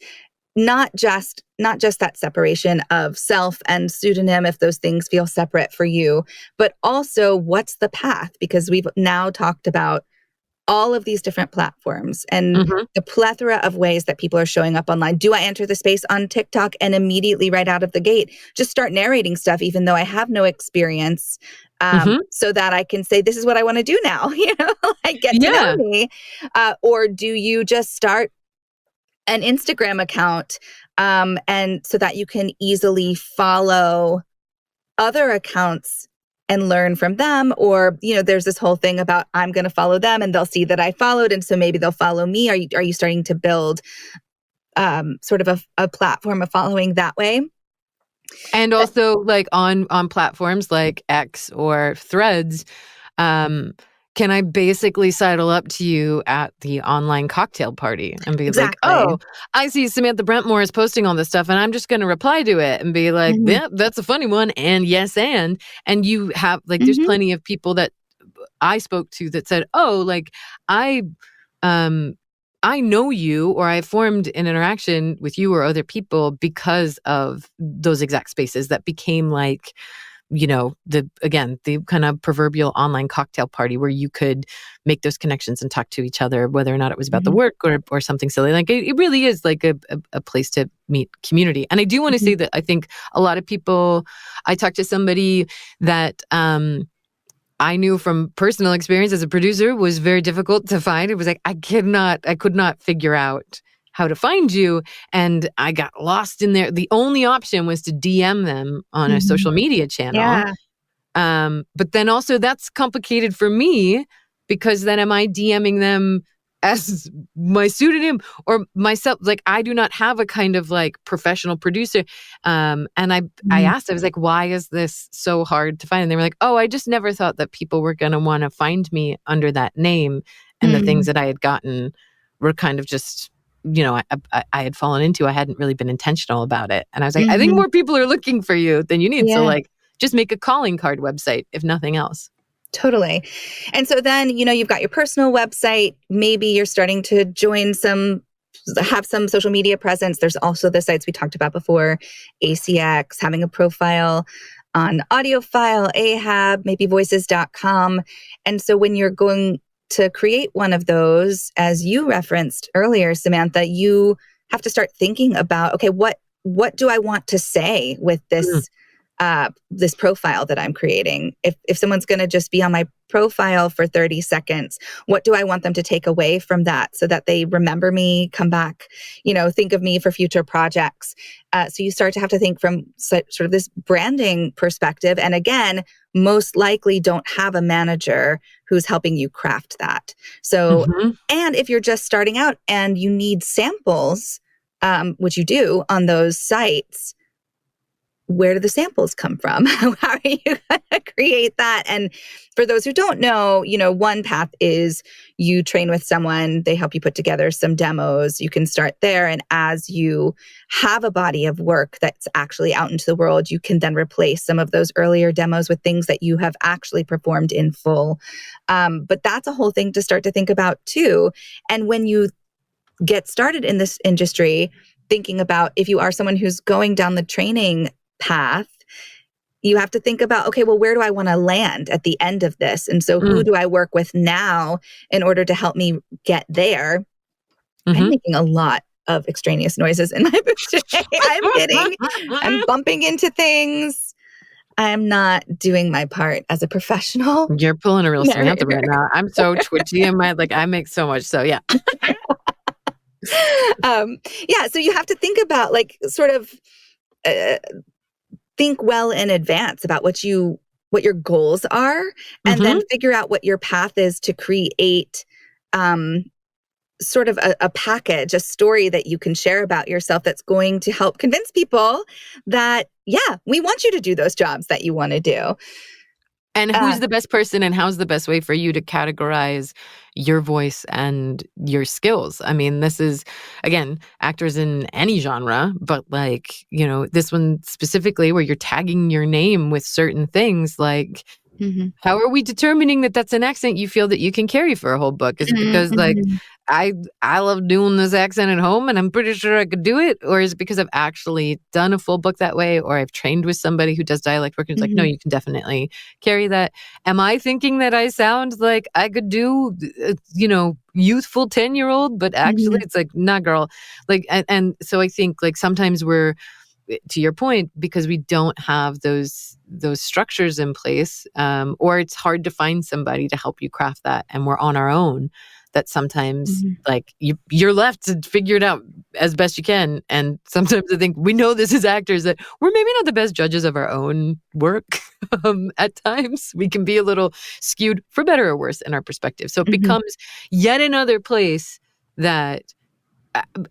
Not just that separation of self and pseudonym, if those things feel separate for you, but also what's the path? Because we've now talked about all of these different platforms and the plethora of ways that people are showing up online. Do I enter the space on TikTok and immediately right out of the gate just start narrating stuff, even though I have no experience, so that I can say, this is what I want to do now, like get to know me? Or do you just start an Instagram account and so that you can easily follow other accounts and learn from them? Or, there's this whole thing about I'm going to follow them and they'll see that I followed. And so maybe they'll follow me. Are you starting to build sort of a platform of following that way? And also like on platforms like X or Threads, can I basically sidle up to you at the online cocktail party and be like, oh, I see Samantha Brentmore is posting all this stuff and I'm just going to reply to it and be like, yeah, that's a funny one. And yes, and you have like, there's plenty of people that I spoke to that said, oh, like I know you, or I formed an interaction with you or other people because of those exact spaces that became like, the kind of proverbial online cocktail party where you could make those connections and talk to each other, whether or not it was about the work or something silly. Like it really is like a place to meet community. And I do want to say that I think a lot of people, I talked to somebody that, I knew from personal experience as a producer was very difficult to find. It was like, I could not figure out how to find you. And I got lost in there. The only option was to DM them on a social media channel. Yeah. But then also that's complicated for me because then am I DMing them as my pseudonym or myself? Like I do not have a kind of like professional producer. And I asked, I was like, why is this so hard to find? And they were like, oh, I just never thought that people were going to want to find me under that name. And the things that I had gotten were kind of just, I had fallen into. I hadn't really been intentional about it. And I was like, I think more people are looking for you than you need. So like, just make a calling card website, if nothing else. Totally. And so then, you've got your personal website. Maybe you're starting to have some social media presence. There's also the sites we talked about before, ACX, having a profile on Audiophile, Ahab, maybe voices.com. And so when you're going to create one of those, as you referenced earlier, Samantha, you have to start thinking about, okay, what do I want to say with this this profile that I'm creating? If someone's going to just be on my profile for 30 seconds, what do I want them to take away from that so that they remember me, come back, think of me for future projects? So you start to have to think from sort of this branding perspective. And again, most likely don't have a manager who's helping you craft that. So, and if you're just starting out and you need samples, which you do on those sites, where do the samples come from? How are you going to create that? And for those who don't know, one path is you train with someone, they help you put together some demos. You can start there. And as you have a body of work that's actually out into the world, you can then replace some of those earlier demos with things that you have actually performed in full. But that's a whole thing to start to think about too. And when you get started in this industry, thinking about if you are someone who's going down the training path, you have to think about, okay, well, where do I want to land at the end of this? And so who do I work with now in order to help me get there? I'm making a lot of extraneous noises in my booth today. I'm kidding. I'm bumping into things. I'm not doing my part as a professional. You're pulling a real Samantha right now. I'm so twitchy in my, I make so much. So yeah. So you have to think about sort of think well in advance about what your goals are, and then figure out what your path is to create sort of a package, a story that you can share about yourself that's going to help convince people that, we want you to do those jobs that you want to do. And who's the best person and how's the best way for you to categorize your voice and your skills? I mean, this is, again, actors in any genre, but this one specifically where you're tagging your name with certain things, how are we determining that that's an accent you feel that you can carry for a whole book? Is it because I love doing this accent at home and I'm pretty sure I could do it? Or is it because I've actually done a full book that way, or I've trained with somebody who does dialect work and it's no, you can definitely carry that? Am I thinking that I sound like I could do, youthful 10-year-old, but actually it's nah, girl. And so I think sometimes we're, to your point, because we don't have those structures in place, or it's hard to find somebody to help you craft that, and we're on our own, that sometimes you're left to figure it out as best you can. And sometimes I think we know this as actors that we're maybe not the best judges of our own work. At times we can be a little skewed for better or worse in our perspective. So it becomes yet another place that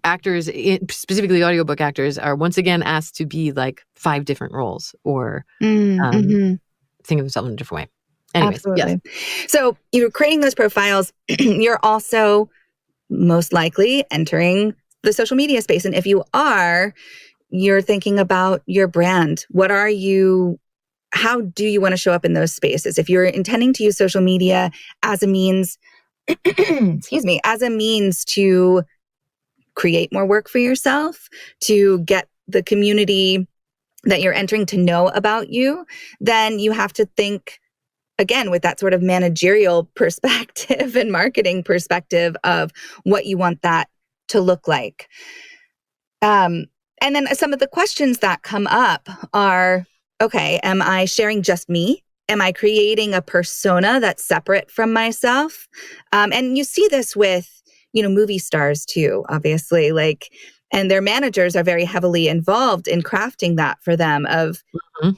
actors, specifically audiobook actors, are once again asked to be 5 different roles or think of themselves in a different way. Anyways, yes. Absolutely. So you're creating those profiles. You're also most likely entering the social media space. And if you are, you're thinking about your brand. How do you want to show up in those spaces? If you're intending to use social media as a means, as a means to create more work for yourself, to get the community that you're entering to know about you, then you have to think again with that sort of managerial perspective and marketing perspective of what you want that to look like. And then some of the questions that come up are, okay, am I sharing just me? Am I creating a persona that's separate from myself? And you see this with, movie stars too, obviously, and their managers are very heavily involved in crafting that for them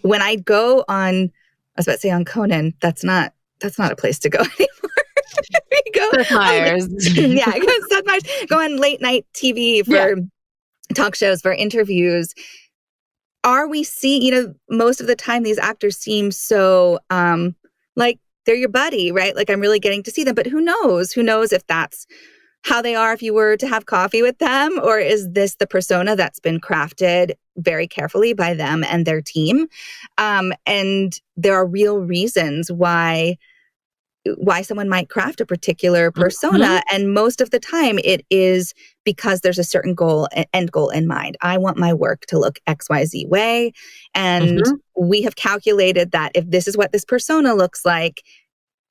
when I go on, I was about to say on Conan, that's not a place to go anymore. We go Seth Meyers. I go on Seth Meyers, go on late night TV for talk shows, for interviews. Are we seeing, most of the time these actors seem so like they're your buddy, right? Like I'm really getting to see them, but who knows? Who knows if that's how they are if you were to have coffee with them, or is this the persona that's been crafted very carefully by them and their team? And there are real reasons why someone might craft a particular persona. And most of the time it is because there's a certain end goal in mind. I want my work to look XYZ way. And we have calculated that if this is what this persona looks like,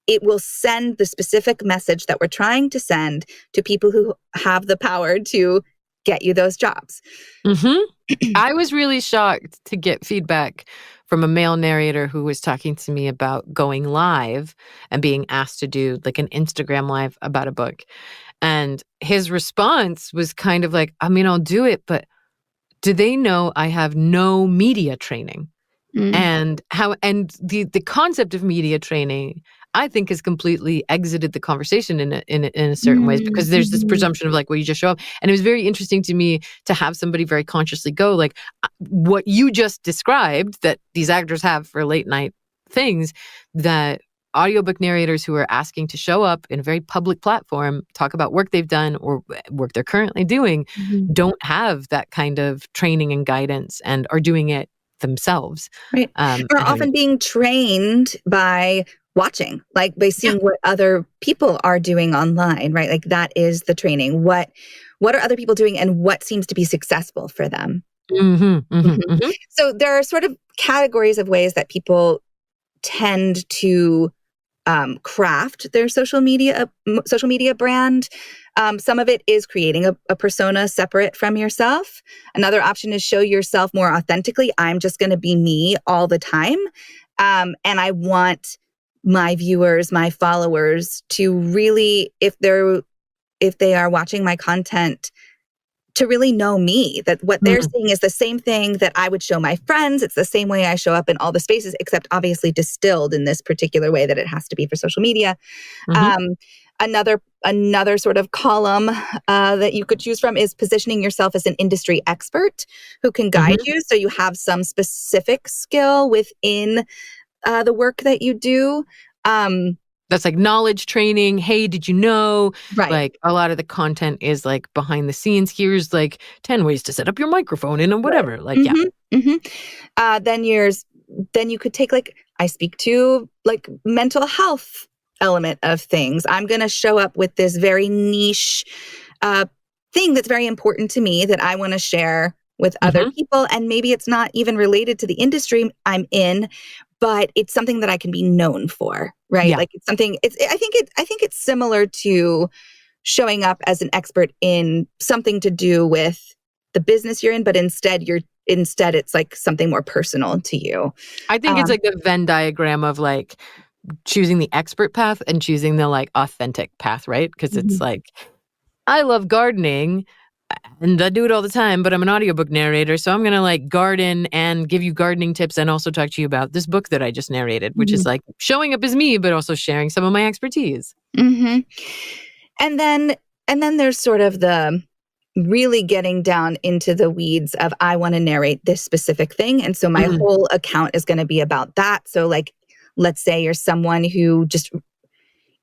it will send the specific message that we're trying to send to people who have the power to get you those jobs. I was really shocked to get feedback from a male narrator who was talking to me about going live and being asked to do like an Instagram live about a book. And his response was kind of like, I mean, I'll do it, but do they know I have no media training? And the concept of media training, I think, has completely exited the conversation in a certain ways, because there's this presumption of like, well, you just show up. And it was very interesting to me to have somebody very consciously go like, what you just described that these actors have for late night things, that audiobook narrators who are asking to show up in a very public platform, talk about work they've done or work they're currently doing, don't have that kind of training and guidance and are doing it themselves. Right. Or often being trained by watching, like by seeing what other people are doing online, right? Like that is the training. What are other people doing and what seems to be successful for them? So there are sort of categories of ways that people tend to craft their social media brand. Some of it is creating a persona separate from yourself. Another option is show yourself more authentically. I'm just going to be me all the time. And I want my viewers, my followers to really, if they are watching my content, to really know me, that what they're seeing is the same thing that I would show my friends. It's the same way I show up in all the spaces, except obviously distilled in this particular way that it has to be for social media. Another sort of column that you could choose from is positioning yourself as an industry expert who can guide you. So you have some specific skill within the work that you do. That's like knowledge training. Hey, did you know? Right. Like a lot of the content is like behind the scenes. Here's like 10 ways to set up your microphone and whatever. Right. Like, then you could take like, I speak to like mental health element of things. I'm going to show up with this very niche thing that's very important to me that I want to share with other people. And maybe it's not even related to the industry I'm in, but it's something that I can be known for, right? Yeah. Like it's something, I think it's similar to showing up as an expert in something to do with the business you're in, but instead it's like something more personal to you. I think it's like the Venn diagram of like choosing the expert path and choosing the like authentic path, right? Because it's like, I love gardening and I do it all the time, but I'm an audiobook narrator. So I'm going to like garden and give you gardening tips and also talk to you about this book that I just narrated, which is like showing up as me, but also sharing some of my expertise. And then there's sort of the really getting down into the weeds of, I want to narrate this specific thing. And so my whole account is going to be about that. So like let's say you're someone who just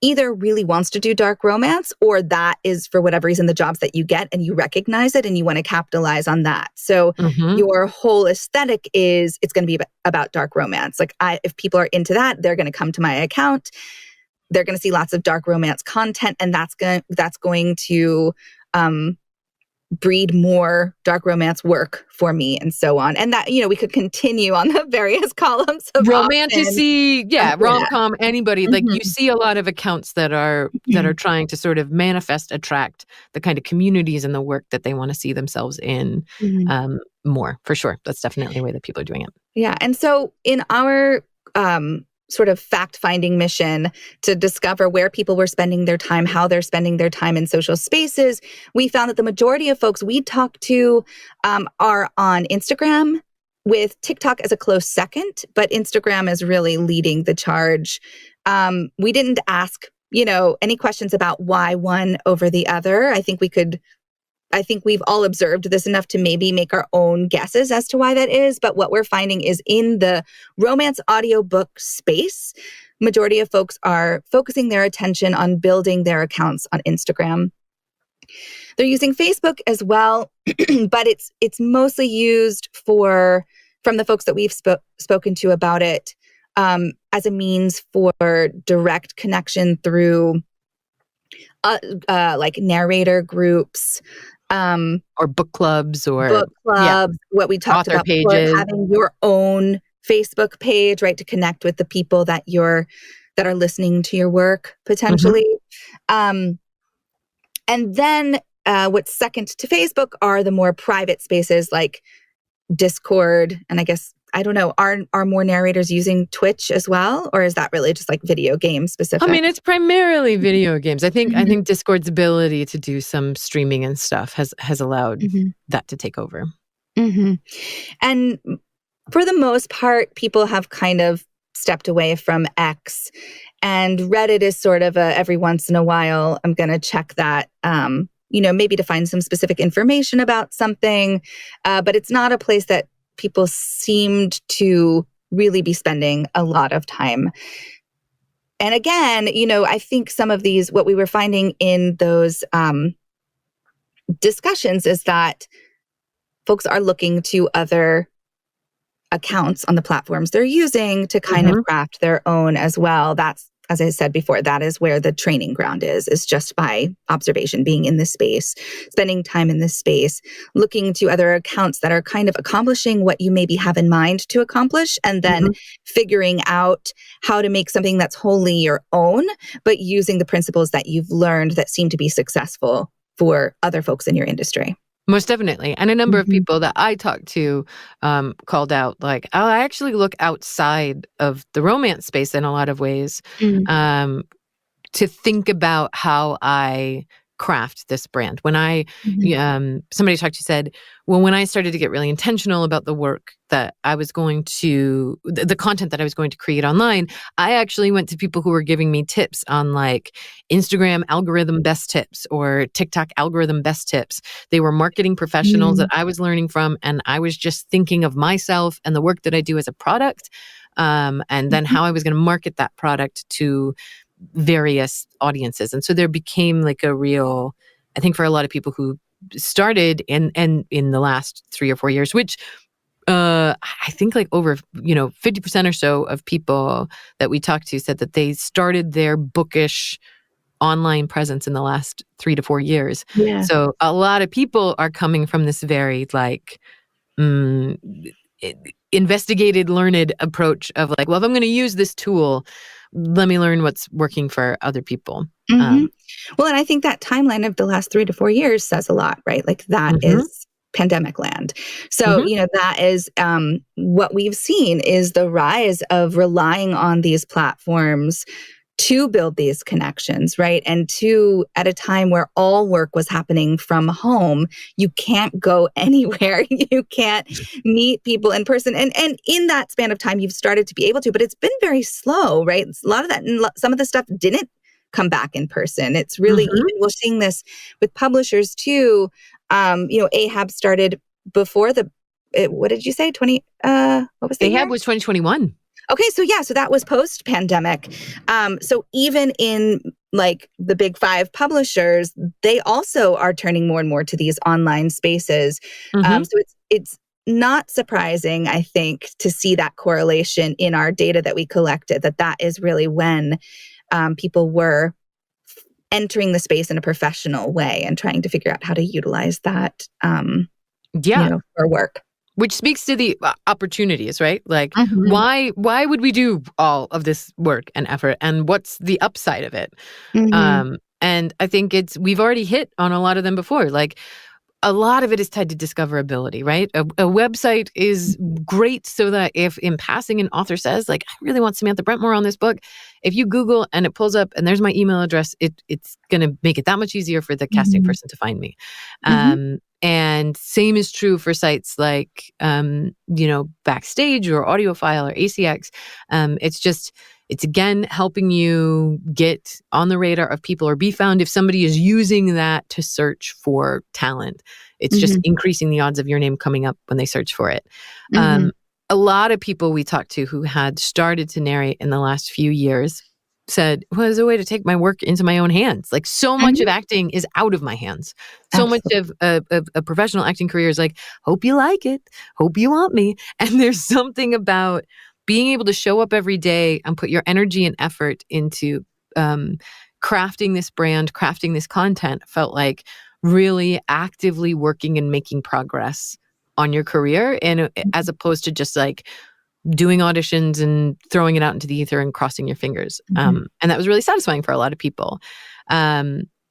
either really wants to do dark romance, or that is for whatever reason the jobs that you get and you recognize it and you want to capitalize on that. So your whole aesthetic is it's going to be about dark romance. Like if people are into that, they're going to come to my account. They're going to see lots of dark romance content, and that's going to breed more dark romance work for me, and so on. And that, we could continue on the various columns of romantasy, rom-com, anybody. Like you see a lot of accounts that are trying to sort of attract the kind of communities and the work that they want to see themselves in more, for sure. That's definitely a way that people are doing it. Yeah. And so in our sort of fact-finding mission to discover where people were spending their time, how they're spending their time in social spaces, we found that the majority of folks we talked to are on Instagram, with TikTok as a close second, but Instagram is really leading the charge. We didn't ask, any questions about why one over the other. I think we've all observed this enough to maybe make our own guesses as to why that is. But what we're finding is in the romance audiobook space, majority of folks are focusing their attention on building their accounts on Instagram. They're using Facebook as well, but it's mostly used from the folks that we've spoken to about it as a means for direct connection through like narrator groups, or book clubs, what we talked author about pages, before, having your own Facebook page, right, to connect with the people that are listening to your work potentially. And then what's second to Facebook are the more private spaces like Discord, and I guess, I don't know, are more narrators using Twitch as well, or is that really just like video game specific? I mean, it's primarily video games. I think Discord's ability to do some streaming and stuff has allowed that to take over. And for the most part, people have kind of stepped away from X, and Reddit is sort of every once in a while, I'm going to check that, maybe to find some specific information about something, but it's not a place that people seemed to really be spending a lot of time. And again, I think some of these, what we were finding in those discussions is that folks are looking to other accounts on the platforms they're using to kind of craft their own as well. That's, as I said before, that is where the training ground is just by observation, being in this space, spending time in this space, looking to other accounts that are kind of accomplishing what you maybe have in mind to accomplish, and then figuring out how to make something that's wholly your own, but using the principles that you've learned that seem to be successful for other folks in your industry. Most definitely. And a number of people that I talked to called out, like, oh, I actually look outside of the romance space in a lot of ways to think about how I craft this brand. When somebody talked to said, well, when I started to get really intentional about the work that I was going to, the content that I was going to create online, I actually went to people who were giving me tips on like Instagram algorithm best tips or TikTok algorithm best tips. They were marketing professionals that I was learning from, and I was just thinking of myself and the work that I do as a product, and then how I was going to market that product to various audiences. And so there became like a real, I think for a lot of people who started in the last 3 or 4 years, which I think like over 50% or so of people that we talked to said that they started their bookish online presence in the last 3 to 4 years. Yeah. So a lot of people are coming from this very like investigated, learned approach of like, well, if I'm going to use this tool, let me learn what's working for other people. Well, and I think that timeline of the last 3 to 4 years says a lot, right? Like that is pandemic land. So, that is what we've seen is the rise of relying on these platforms to build these connections, right? And at a time where all work was happening from home, you can't go anywhere. You can't meet people in person. And in that span of time, you've started to be able to, but it's been very slow, right? A lot of that, and some of the stuff didn't come back in person. It's really, even we're seeing this with publishers too. Ahab started before what did you say? What was the Ahab year? was 2021. Okay, so that was post-pandemic. So even in like the big 5 publishers, they also are turning more and more to these online spaces. So it's not surprising, I think, to see that correlation in our data that we collected, that is really when people were entering the space in a professional way and trying to figure out how to utilize that for work. Which speaks to the opportunities, right? Like, Mm-hmm. why would we do all of this work and effort, and what's the upside of it? Mm-hmm. And I think we've already hit on a lot of them before. Like, a lot of it is tied to discoverability, right? A website is great so that if in passing an author says, like, I really want Samantha Brentmore on this book, if you Google and it pulls up and there's my email address, it's going to make it that much easier for the casting person to find me. And same is true for sites like, Backstage or Audiophile or ACX. It's again helping you get on the radar of people or be found if somebody is using that to search for talent. It's just increasing the odds of your name coming up when they search for it. A lot of people we talked to who had started to narrate in the last few years said, well, there's a way to take my work into my own hands. Like, so much of acting is out of my hands. So much of a professional acting career is like, hope you like it, hope you want me. And there's something about being able to show up every day and put your energy and effort into crafting this brand, crafting this content, felt like really actively working and making progress on your career, and as opposed to just like doing auditions and throwing it out into the ether and crossing your fingers. And that was really satisfying for a lot of people.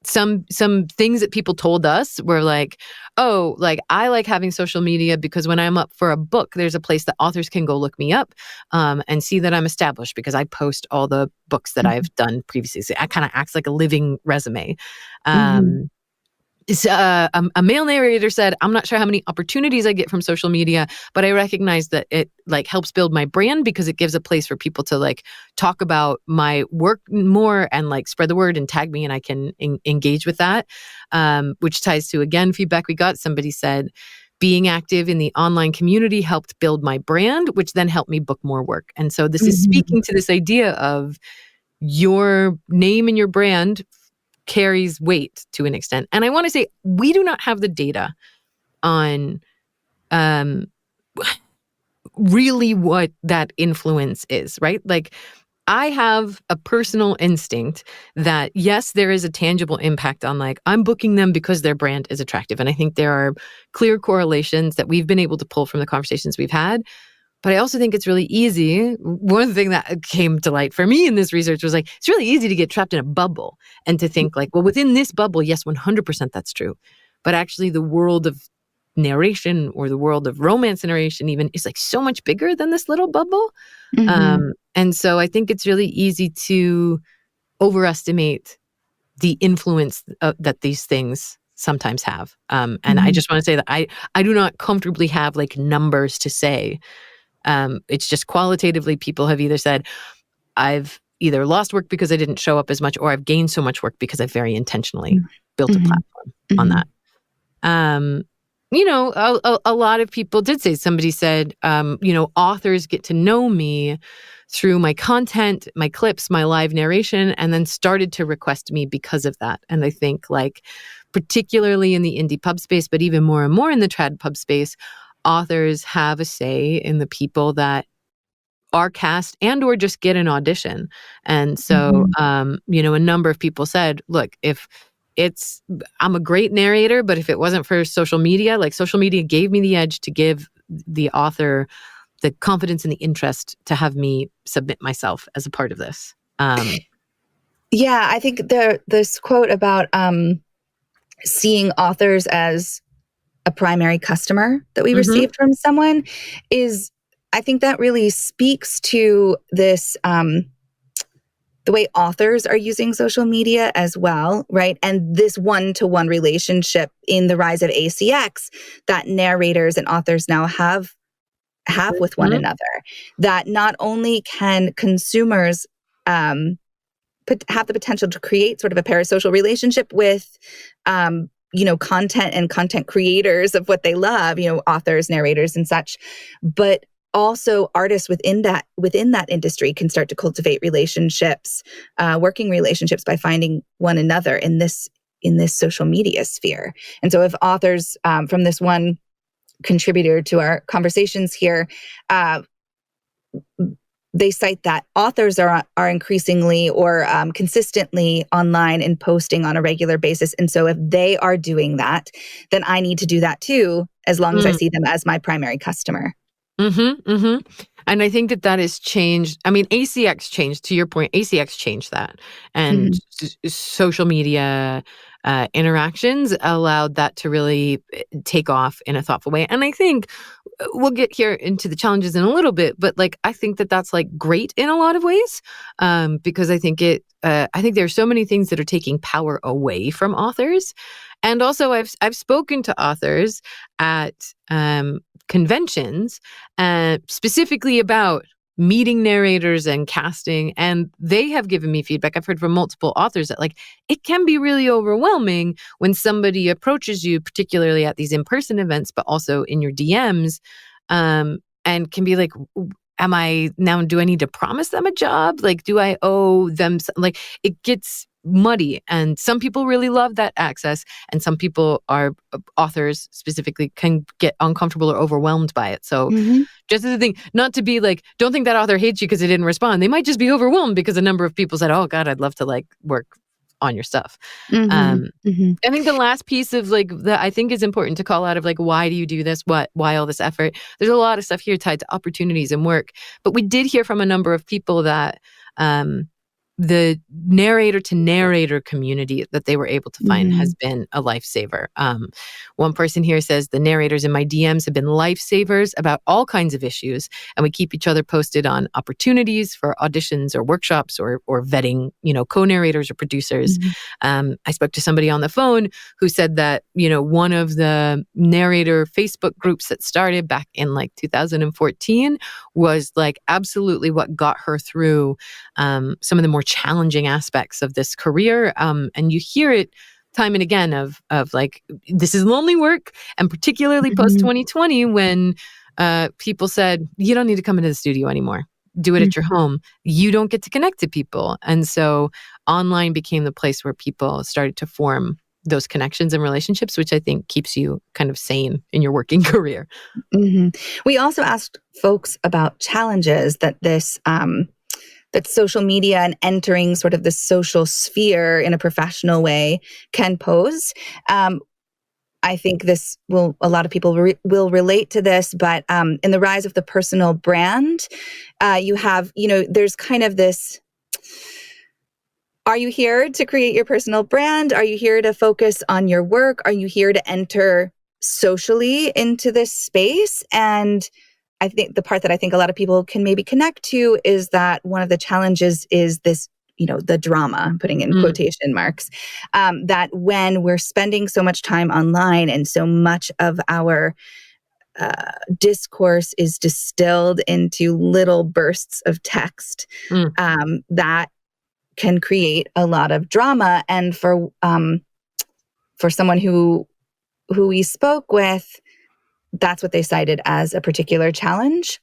Some things that people told us were like, oh, like, I like having social media because when I'm up for a book, there's a place that authors can go look me up and see that I'm established because I post all the books that I've done previously. So it kind of acts like a living resume. A male narrator said, I'm not sure how many opportunities I get from social media, but I recognize that it like helps build my brand because it gives a place for people to like talk about my work more and like spread the word and tag me, and I can engage with that, which ties to, again, feedback we got. Somebody said, being active in the online community helped build my brand, which then helped me book more work. And so this is speaking to this idea of your name and your brand carries weight to an extent. And I want to say, we do not have the data on really what that influence is, right? Like, I have a personal instinct that, yes, there is a tangible impact on, like, I'm booking them because their brand is attractive. And I think there are clear correlations that we've been able to pull from the conversations we've had. But I also think it's really easy. One thing that came to light for me in this research was like, it's really easy to get trapped in a bubble and to think like, well, within this bubble, yes, 100% that's true. But actually the world of narration or the world of romance narration even is like so much bigger than this little bubble. And so I think it's really easy to overestimate the influence that these things sometimes have. And I just want to say that I do not comfortably have like numbers to say. It's just qualitatively, people have either said, I've either lost work because I didn't show up as much, or I've gained so much work because I very intentionally built a platform on that. A lot of people did say, somebody said, authors get to know me through my content, my clips, my live narration, and then started to request me because of that. And I think, like, particularly in the indie pub space, but even more and more in the trad pub space, authors have a say in the people that are cast and or just get an audition. And so, a number of people said, look, I'm a great narrator, but if it wasn't for social media, like, social media gave me the edge to give the author the confidence and the interest to have me submit myself as a part of this. Yeah, I think this quote about seeing authors as a primary customer that we received from someone is, I think that really speaks to this, the way authors are using social media as well, right? And this one-to-one relationship in the rise of ACX that narrators and authors now have with one another, that not only can consumers have the potential to create sort of a parasocial relationship with content and content creators of what they love, authors, narrators, and such, but also artists within that industry can start to cultivate relationships, working relationships by finding one another in this social media sphere. And so if authors, from this one contributor to our conversations here, they cite that authors are increasingly or consistently online and posting on a regular basis. And so if they are doing that, then I need to do that too, as long as I see them as my primary customer. And I think that has changed. I mean, ACX changed, to your point, ACX changed that. And social media interactions allowed that to really take off in a thoughtful way. And I think we'll get here into the challenges in a little bit, but like, I think that that's like great in a lot of ways, because I think I think there are so many things that are taking power away from authors. And also I've spoken to authors at conventions, specifically about meeting narrators and casting, and they have given me feedback. I've heard from multiple authors that like it can be really overwhelming when somebody approaches you, particularly at these in-person events, but also in your DMs, and can be like, do I need to promise them a job? Like, do I owe them? Like, it gets muddy, and some people really love that access, and some people authors specifically can get uncomfortable or overwhelmed by it. So just as a thing, not to be like, don't think that author hates you because they didn't respond. They might just be overwhelmed because a number of people said, oh God, I'd love to like work on your stuff. I think the last piece of like that I think is important to call out of like, why do you do this? Why all this effort? There's a lot of stuff here tied to opportunities and work, but we did hear from a number of people that the narrator to narrator community that they were able to find has been a lifesaver. One person here says, the narrators in my DMs have been lifesavers about all kinds of issues, and we keep each other posted on opportunities for auditions or workshops or vetting, co-narrators or producers. I spoke to somebody on the phone who said that, one of the narrator Facebook groups that started back in like 2014 was like absolutely what got her through some of the more challenging aspects of this career. And you hear it time and again of like, this is lonely work. And particularly post 2020, when people said, you don't need to come into the studio anymore. Do it at your home. You don't get to connect to people. And so online became the place where people started to form those connections and relationships, which I think keeps you kind of sane in your working career. We also asked folks about challenges that this that social media and entering sort of the social sphere in a professional way can pose. I think a lot of people will relate to this, but in the rise of the personal brand, you have, there's kind of this, are you here to create your personal brand? Are you here to focus on your work? Are you here to enter socially into this space? And I think the part that I think a lot of people can maybe connect to is that one of the challenges is this, the drama, I'm putting in quotation marks, that when we're spending so much time online and so much of our discourse is distilled into little bursts of text, that can create a lot of drama. And for someone who we spoke with, that's what they cited as a particular challenge.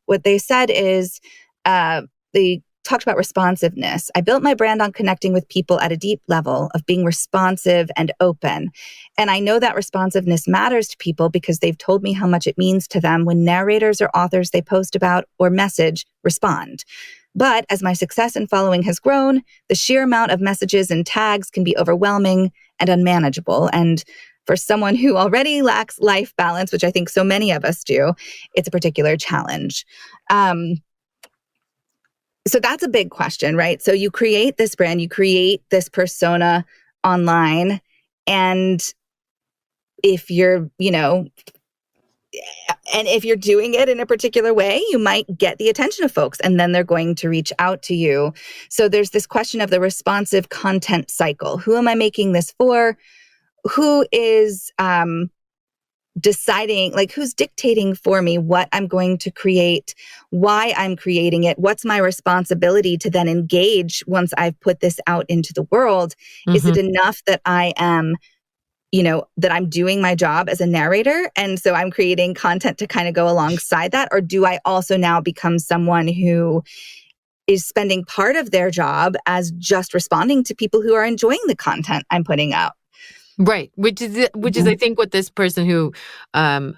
What they said is, they talked about responsiveness. I built my brand on connecting with people at a deep level of being responsive and open. And I know that responsiveness matters to people because they've told me how much it means to them when narrators or authors they post about or message respond. But as my success and following has grown, the sheer amount of messages and tags can be overwhelming and unmanageable. And for someone who already lacks life balance, which I think so many of us do, it's a particular challenge. So that's a big question, right? So you create this brand, you create this persona online, and if you're, and if you're doing it in a particular way, you might get the attention of folks, and then they're going to reach out to you. So there's this question of the responsive content cycle. Who am I making this for? Who is deciding, like, who's dictating for me what I'm going to create, why I'm creating it, what's my responsibility to then engage once I've put this out into the world? Is it enough that I am that I'm doing my job as a narrator. And so I'm creating content to kind of go alongside that. Or do I also now become someone who is spending part of their job as just responding to people who are enjoying the content I'm putting out? Right. Which is, I think, what this person who,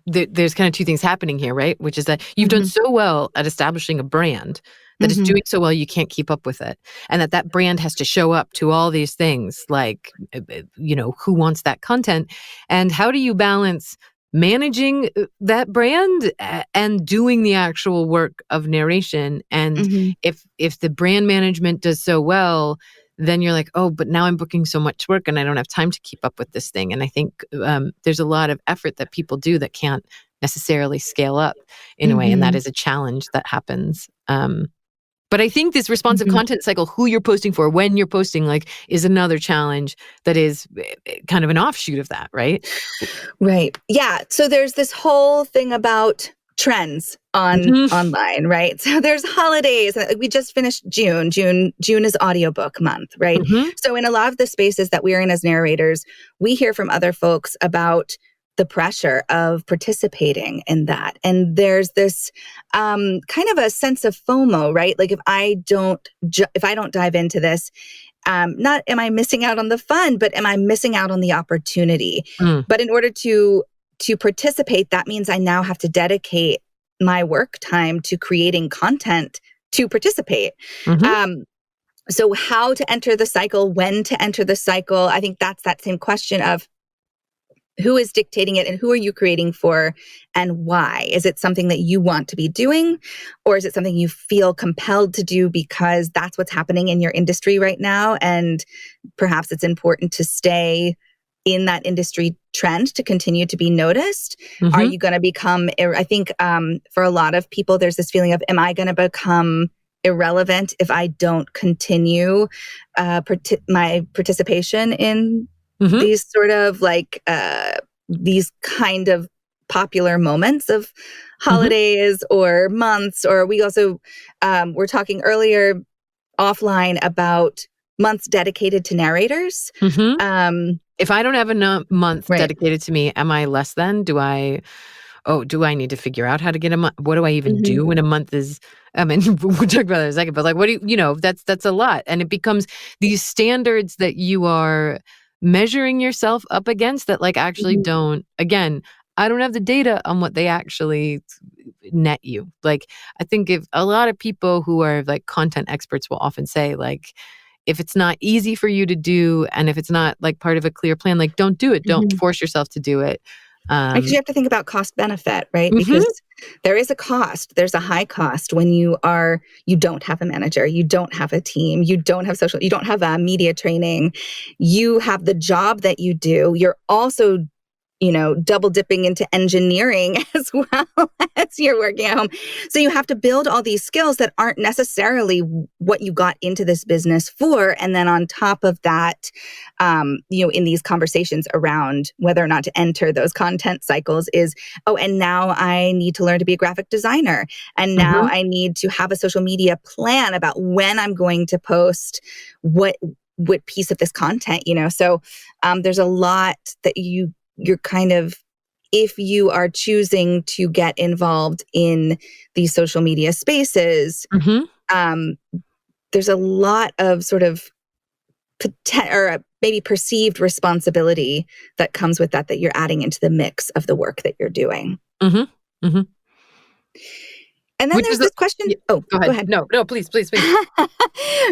there's kind of two things happening here, right? Which is that you've done so well at establishing a brand that is doing so well you can't keep up with it. And that brand has to show up to all these things like, who wants that content? And how do you balance managing that brand and doing the actual work of narration? And if the brand management does so well, then you're like, oh, but now I'm booking so much work and I don't have time to keep up with this thing. And I think there's a lot of effort that people do that can't necessarily scale up in a way. And that is a challenge that happens. But I think this responsive content cycle, who you're posting for, when you're posting, like, is another challenge that is kind of an offshoot of that, right? Right. Yeah. So there's this whole thing about trends online, right? So there's holidays. We just finished June. June is audiobook month, right? So in a lot of the spaces that we're in as narrators, we hear from other folks about the pressure of participating in that. And there's this kind of a sense of FOMO, right? Like if I don't dive into this, not am I missing out on the fun, but am I missing out on the opportunity? But in order to participate, that means I now have to dedicate my work time to creating content to participate. So how to enter the cycle, when to enter the cycle, I think that's that same question of who is dictating it and who are you creating for and why? Is it something that you want to be doing, or is it something you feel compelled to do because that's what's happening in your industry right now? And perhaps it's important to stay in that industry trend to continue to be noticed. Are you going to become, I think for a lot of people, there's this feeling of, am I going to become irrelevant if I don't continue my participation in these sort of like these kind of popular moments of holidays or months? Or we also were talking earlier offline about months dedicated to narrators. If I don't have a month dedicated to me, am I less than? Do I need to figure out how to get a month? What do I even do when a month is, I mean, we'll talk about that in a second, but like, what do that's a lot. And it becomes these standards that you are measuring yourself up against that like actually don't, again, I don't have the data on what they actually net you. Like, I think if a lot of people who are like content experts will often say like, if it's not easy for you to do, and if it's not like part of a clear plan, like don't do it. Don't force yourself to do it. Because you have to think about cost benefit, right? Because there is a cost. There's a high cost when you don't have a manager, you don't have a team, you don't have you don't have a media training. You have the job that you do. You're also double dipping into engineering as well as you're working at home. So you have to build all these skills that aren't necessarily what you got into this business for. And then on top of that, in these conversations around whether or not to enter those content cycles is, and now I need to learn to be a graphic designer. And now I need to have a social media plan about when I'm going to post what piece of this content, So there's a lot that you're kind of, if you are choosing to get involved in these social media spaces, there's a lot of sort of or maybe perceived responsibility that comes with that you're adding into the mix of the work that you're doing. And then there's this question. Go ahead. No, please.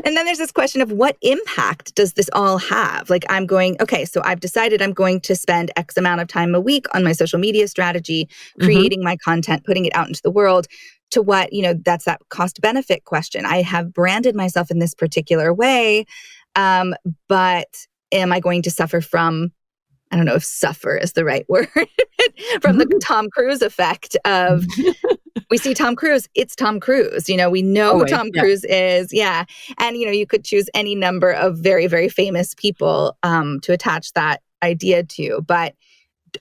And then there's this question of what impact does this all have? Like so I've decided I'm going to spend X amount of time a week on my social media strategy, creating my content, putting it out into the world. To what, that's that cost benefit question. I have branded myself in this particular way, but am I going to suffer from, I don't know if suffer is the right word, from the Tom Cruise effect of, we see Tom Cruise, it's Tom Cruise. We know who Tom Cruise is. Yeah. And, you could choose any number of very, very famous people to attach that idea to. But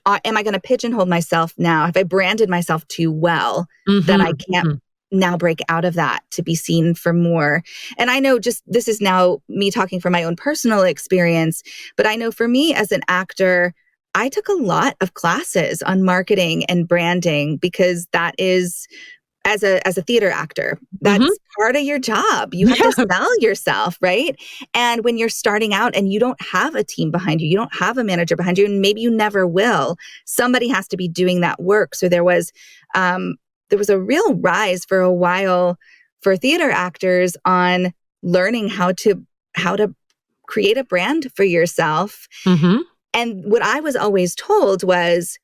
am I going to pigeonhole myself now? Have I branded myself too well that I can't now break out of that to be seen for more? And I know this is now me talking from my own personal experience, but I know for me as an actor, I took a lot of classes on marketing and branding because that is, as a theater actor, that's part of your job. You have to sell yourself, right? And when you're starting out and you don't have a team behind you, you don't have a manager behind you, and maybe you never will, somebody has to be doing that work. So there was a real rise for a while for theater actors on learning how to create a brand for yourself. And what I was always told was,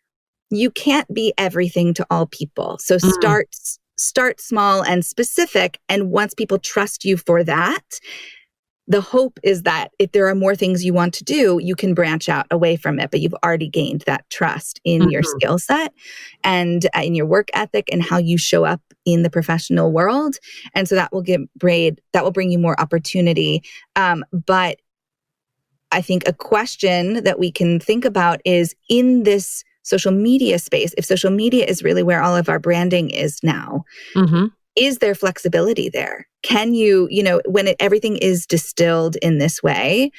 you can't be everything to all people. So start small and specific. And once people trust you for that, the hope is that if there are more things you want to do, you can branch out away from it. But you've already gained that trust in your skill set and in your work ethic and how you show up in the professional world. And so that will bring you more opportunity. But I think a question that we can think about is, in this social media space, if social media is really where all of our branding is now, is there flexibility there? Can you, when everything is distilled in this way,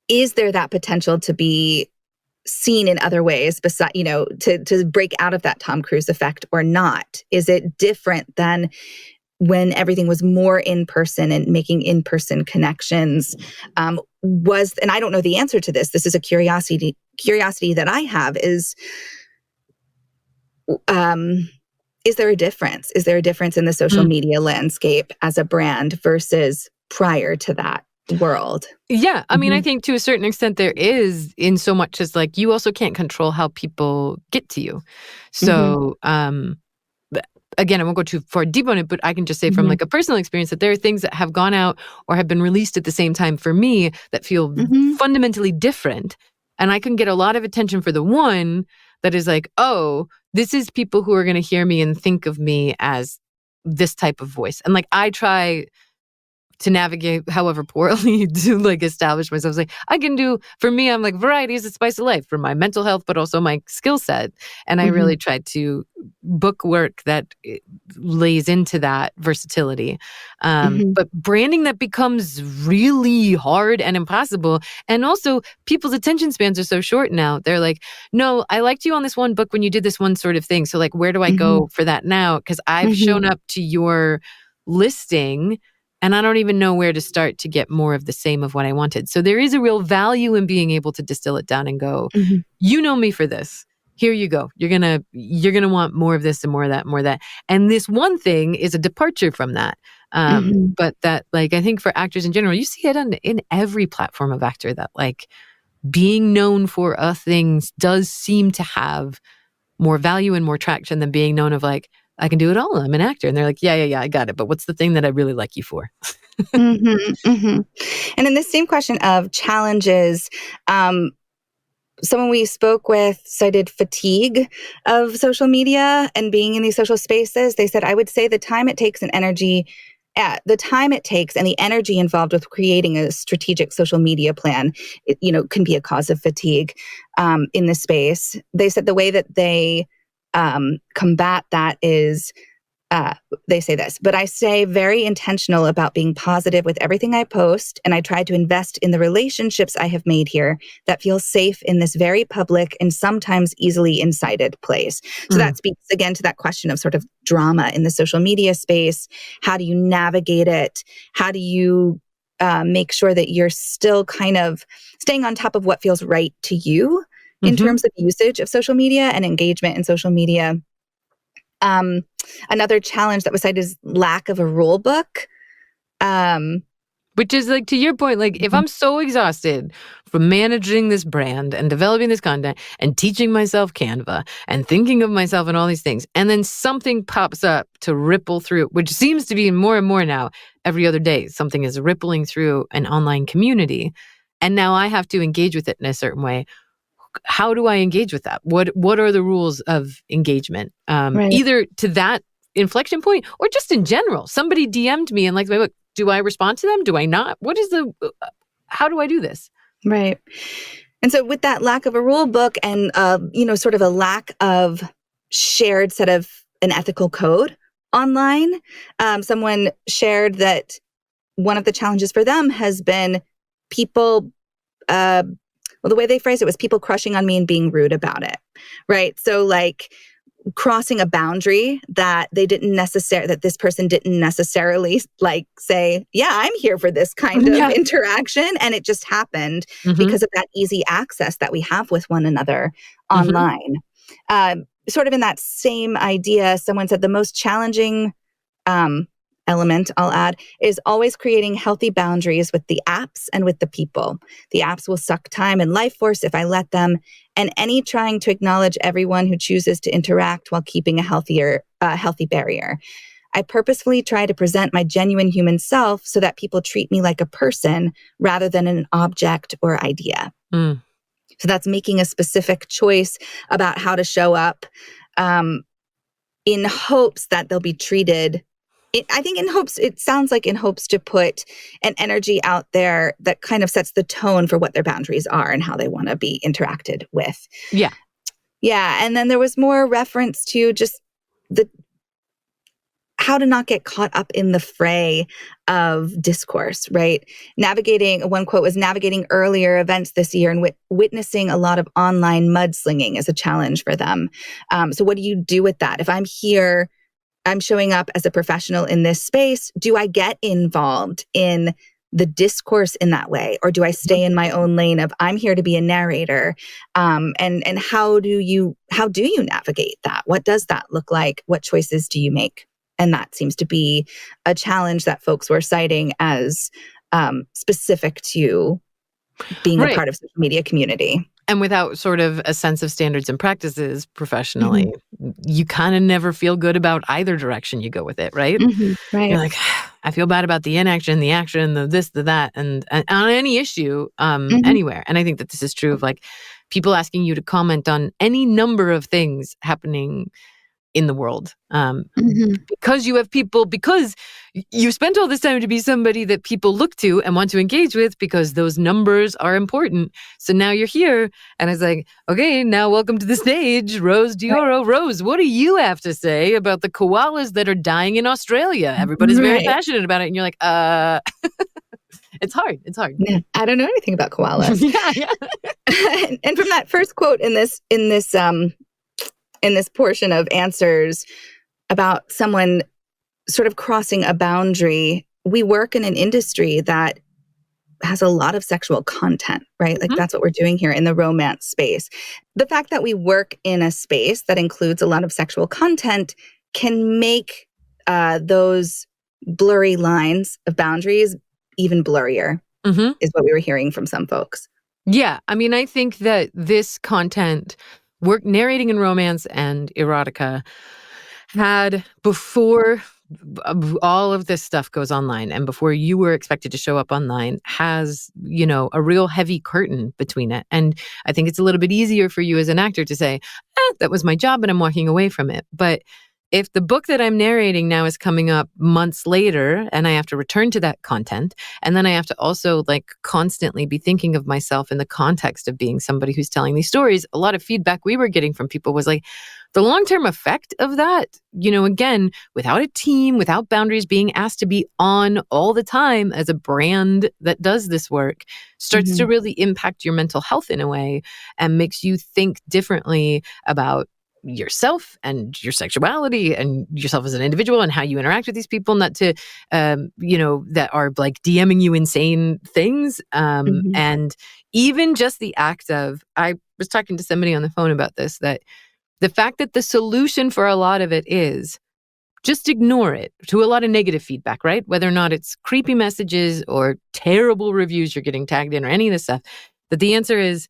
is there that potential to be seen in other ways beside, to break out of that Tom Cruise effect or not? Is it different than when everything was more in person and making in-person connections? And I don't know the answer to this. This is a curiosity that I have is there a difference? Is there a difference in the social media landscape as a brand versus prior to that world? Yeah. I mean, I think to a certain extent there is, in so much as like, you also can't control how people get to you. So, again, I won't go too far deep on it, but I can just say from like a personal experience that there are things that have gone out or have been released at the same time for me that feel fundamentally different. And I can get a lot of attention for the one that is like, oh, this is people who are going to hear me and think of me as this type of voice. And like, I try to navigate however poorly to like establish myself. Like for me, I'm like, variety is the spice of life for my mental health, but also my skill set. And I really try to book work that lays into that versatility. But branding that becomes really hard and impossible. And also people's attention spans are so short now. They're like, no, I liked you on this one book when you did this one sort of thing. So like, where do I go for that now? Because I've shown up to your listing and I don't even know where to start to get more of the same of what I wanted. So there is a real value in being able to distill it down and go, you know me for this. Here you go. You're gonna want more of this and more of that, more of that. And this one thing is a departure from that. But that, like, I think for actors in general, you see it in every platform of actor that like being known for a thing does seem to have more value and more traction than being known of like, I can do it all. I'm an actor. And they're like, yeah, I got it. But what's the thing that I really like you for? And in this same question of challenges, someone we spoke with cited fatigue of social media and being in these social spaces. They said, I would say the time it takes and the energy involved with creating a strategic social media plan, can be a cause of fatigue in this space. They said the way that they combat that is, they say this, but I stay very intentional about being positive with everything I post, and I try to invest in the relationships I have made here that feel safe in this very public and sometimes easily incited place. So that speaks again to that question of sort of drama in the social media space. How do you navigate it? How do you make sure that you're still kind of staying on top of what feels right to you in terms of usage of social media and engagement in social media? Another challenge that was cited is lack of a rule book. Which is like, to your point, like if I'm so exhausted from managing this brand and developing this content and teaching myself Canva and thinking of myself and all these things, and then something pops up to ripple through, which seems to be more and more now, every other day, something is rippling through an online community. And now I have to engage with it in a certain way. How do I engage with that? What are the rules of engagement? Either to that inflection point or just in general. Somebody DM'd me and liked my book. Do I respond to them? Do I not? How do I do this? Right. And so with that lack of a rule book and, sort of a lack of shared set of an ethical code online, someone shared that one of the challenges for them has been people well, the way they phrased it was people crushing on me and being rude about it. Right. So like crossing a boundary that that this person didn't necessarily like say, yeah, I'm here for this kind of interaction. And it just happened because of that easy access that we have with one another online. Sort of in that same idea, someone said the most challenging element, I'll add, is always creating healthy boundaries with the apps and with the people. The apps will suck time and life force if I let them, and any trying to acknowledge everyone who chooses to interact while keeping a healthy barrier. I purposefully try to present my genuine human self so that people treat me like a person rather than an object or idea. So that's making a specific choice about how to show up in hopes that they'll be treated. It sounds like in hopes to put an energy out there that kind of sets the tone for what their boundaries are and how they want to be interacted with. Yeah. Yeah. And then there was more reference to just how to not get caught up in the fray of discourse, right? One quote was navigating earlier events this year and witnessing a lot of online mudslinging is a challenge for them. So what do you do with that? If I'm here, I'm showing up as a professional in this space. Do I get involved in the discourse in that way? Or do I stay in my own lane of I'm here to be a narrator? And how do you navigate that? What does that look like? What choices do you make? And that seems to be a challenge that folks were citing as specific to being a part of social media community. And without sort of a sense of standards and practices professionally, you kind of never feel good about either direction you go with it, right? Right. You're like, I feel bad about the inaction, the action, the this, the that, and on any issue, anywhere. And I think that this is true of like people asking you to comment on any number of things happening in the world. Because you spent all this time to be somebody that people look to and want to engage with because those numbers are important. So now you're here and it's like, okay, now welcome to the stage, Rose Dioro. Rose, what do you have to say about the koalas that are dying in Australia? Everybody's very passionate about it. And you're like, it's hard. Yeah, I don't know anything about koalas. And from that first quote in this portion of answers about someone sort of crossing a boundary, we work in an industry that has a lot of sexual content, right? Like that's what we're doing here in the romance space. The fact that we work in a space that includes a lot of sexual content can make those blurry lines of boundaries even blurrier, is what we were hearing from some folks. Yeah. I mean, I think that this content, narrating in romance and erotica, had before all of this stuff goes online and before you were expected to show up online has, a real heavy curtain between it. And I think it's a little bit easier for you as an actor to say, that was my job and I'm walking away from it. But if the book that I'm narrating now is coming up months later and I have to return to that content, and then I have to also constantly be thinking of myself in the context of being somebody who's telling these stories, a lot of feedback we were getting from people was like, the long-term effect of that, again, without a team, without boundaries, being asked to be on all the time as a brand that does this work starts to really impact your mental health in a way and makes you think differently about yourself and your sexuality and yourself as an individual and how you interact with these people, not to, that are DMing you insane things. And even just the act of, I was talking to somebody on the phone about this, that the fact that the solution for a lot of it is just ignore it, to a lot of negative feedback, right? Whether or not it's creepy messages or terrible reviews you're getting tagged in or any of this stuff, that the answer is,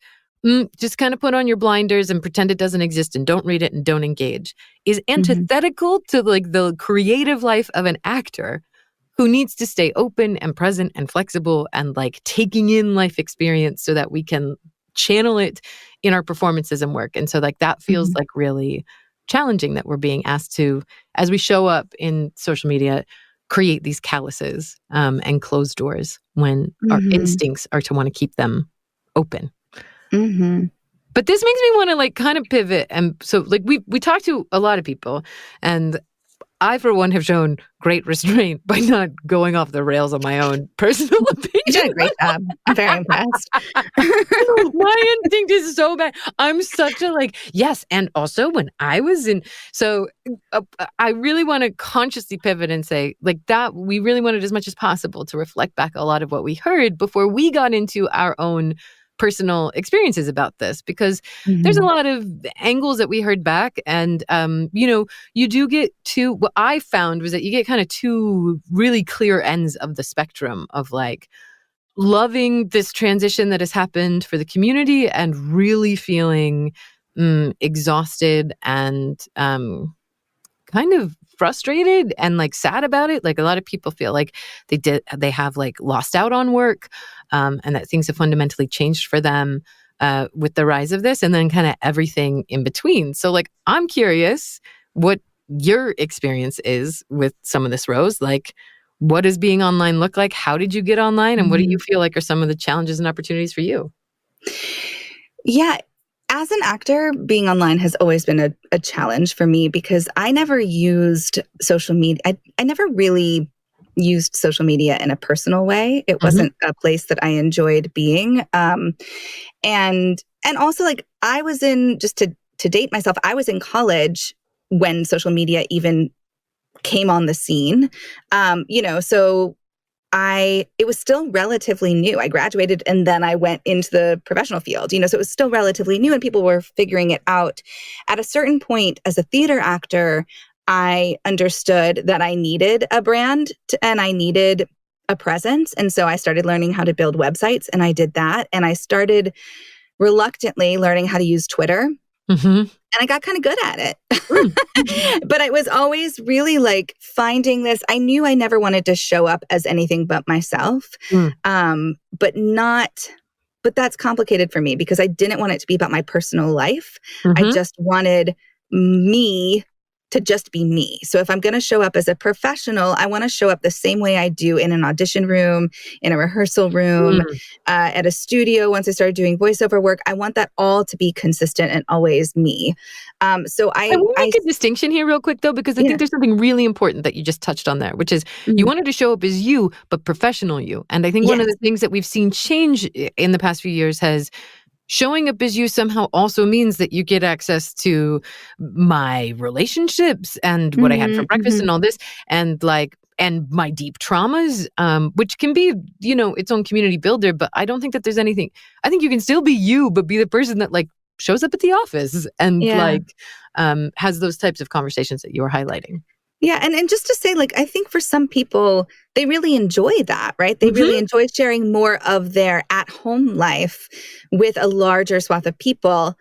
just kind of put on your blinders and pretend it doesn't exist and don't read it and don't engage, is antithetical to the creative life of an actor who needs to stay open and present and flexible and taking in life experience so that we can channel it in our performances and work. And so that feels really challenging that we're being asked to, as we show up in social media, create these calluses and close doors when our instincts are to want to keep them open. But this makes me want to kind of pivot. And so we talked to a lot of people, and I, for one, have shown great restraint by not going off the rails on my own personal opinion. You've done a great job. I'm very impressed. My instinct is so bad. I'm such a yes. And also when I was I really want to consciously pivot and say that we really wanted as much as possible to reflect back a lot of what we heard before we got into our own personal experiences about this, because there's a lot of angles that we heard back. And, you do get what I found was that you get kind of two really clear ends of the spectrum of loving this transition that has happened for the community and really feeling exhausted and kind of frustrated and sad about it. A lot of people feel like they have lost out on work, and that things have fundamentally changed for them with the rise of this, and then kind of everything in between. So I'm curious what your experience is with some of this, Rose. What does being online look like? How did you get online? And what do you feel like are some of the challenges and opportunities for you? Yeah. As an actor, being online has always been a challenge for me because I never used social media. I never really used social media in a personal way. It wasn't a place that I enjoyed being. And also I was in, just to date myself, I was in college when social media even came on the scene. So it was still relatively new. I graduated and then I went into the professional field, so it was still relatively new and people were figuring it out. At a certain point as a theater actor, I understood that I needed a brand and I needed a presence. And so I started learning how to build websites and I did that. And I started reluctantly learning how to use Twitter. And I got kind of good at it. But I was always really finding this. I knew I never wanted to show up as anything but myself. But that's complicated for me because I didn't want it to be about my personal life. I just wanted me to just be me. So if I'm going to show up as a professional, I want to show up the same way I do in an audition room, in a rehearsal room, at a studio. Once I started doing voiceover work, I want that all to be consistent and always me. So I will make a distinction here real quick though, because I think there's something really important that you just touched on there, which is you wanted to show up as you, but professional you. And I think one of the things that we've seen change in the past few years has showing up as you somehow also means that you get access to my relationships and what I had for breakfast and all this, and and my deep traumas, which can be, its own community builder. But I don't think that there's anything. I think you can still be you, but be the person that shows up at the office and has those types of conversations that you were highlighting. Yeah. And just to say, I think for some people, they really enjoy that, right? They really enjoy sharing more of their at-home life with a larger swath of people.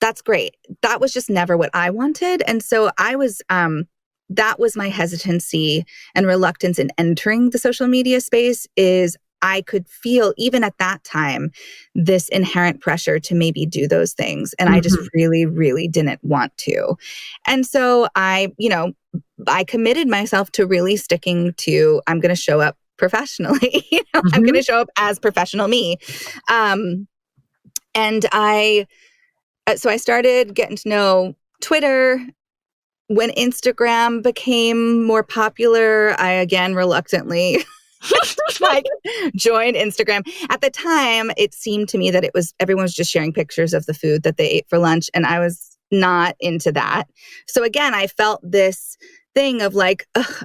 That's great. That was just never what I wanted. And so I was, that was my hesitancy and reluctance in entering the social media space is I could feel, even at that time, this inherent pressure to maybe do those things. And I just really, really didn't want to. And so I committed myself to really sticking to, I'm going to show up professionally. I'm going to show up as professional me. And so I started getting to know Twitter. When Instagram became more popular, I again reluctantly joined Instagram. At the time, it seemed to me that everyone was just sharing pictures of the food that they ate for lunch, and I was not into that. So again, I felt this thing of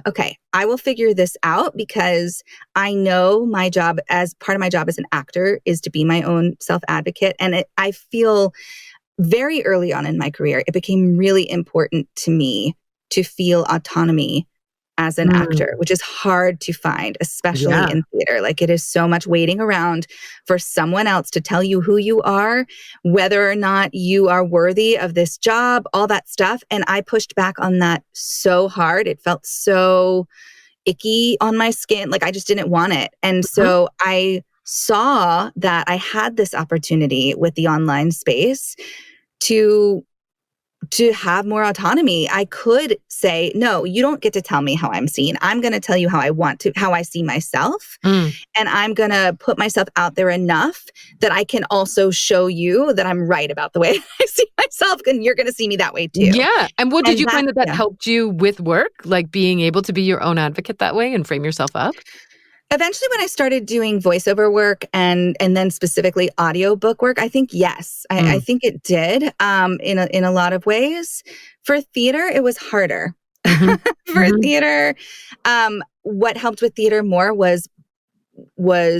okay, I will figure this out because I know my job, as part of my job as an actor, is to be my own self-advocate. And I feel very early on in my career, it became really important to me to feel autonomy as an actor, which is hard to find, especially in theater. It is so much waiting around for someone else to tell you who you are, whether or not you are worthy of this job, all that stuff. And I pushed back on that so hard. It felt so icky on my skin. I just didn't want it. And so I saw that I had this opportunity with the online space to to have more autonomy. I could say, no, you don't get to tell me how I'm seen. I'm going to tell you how I see myself. And I'm going to put myself out there enough that I can also show you that I'm right about the way I see myself. And you're going to see me that way too. Yeah. And did you find that helped you with work? Like being able to be your own advocate that way and frame yourself up? Eventually, when I started doing voiceover work and then specifically audiobook work, I think, yes, I think it did in a lot of ways. For theater, it was harder. For theater, what helped with theater more was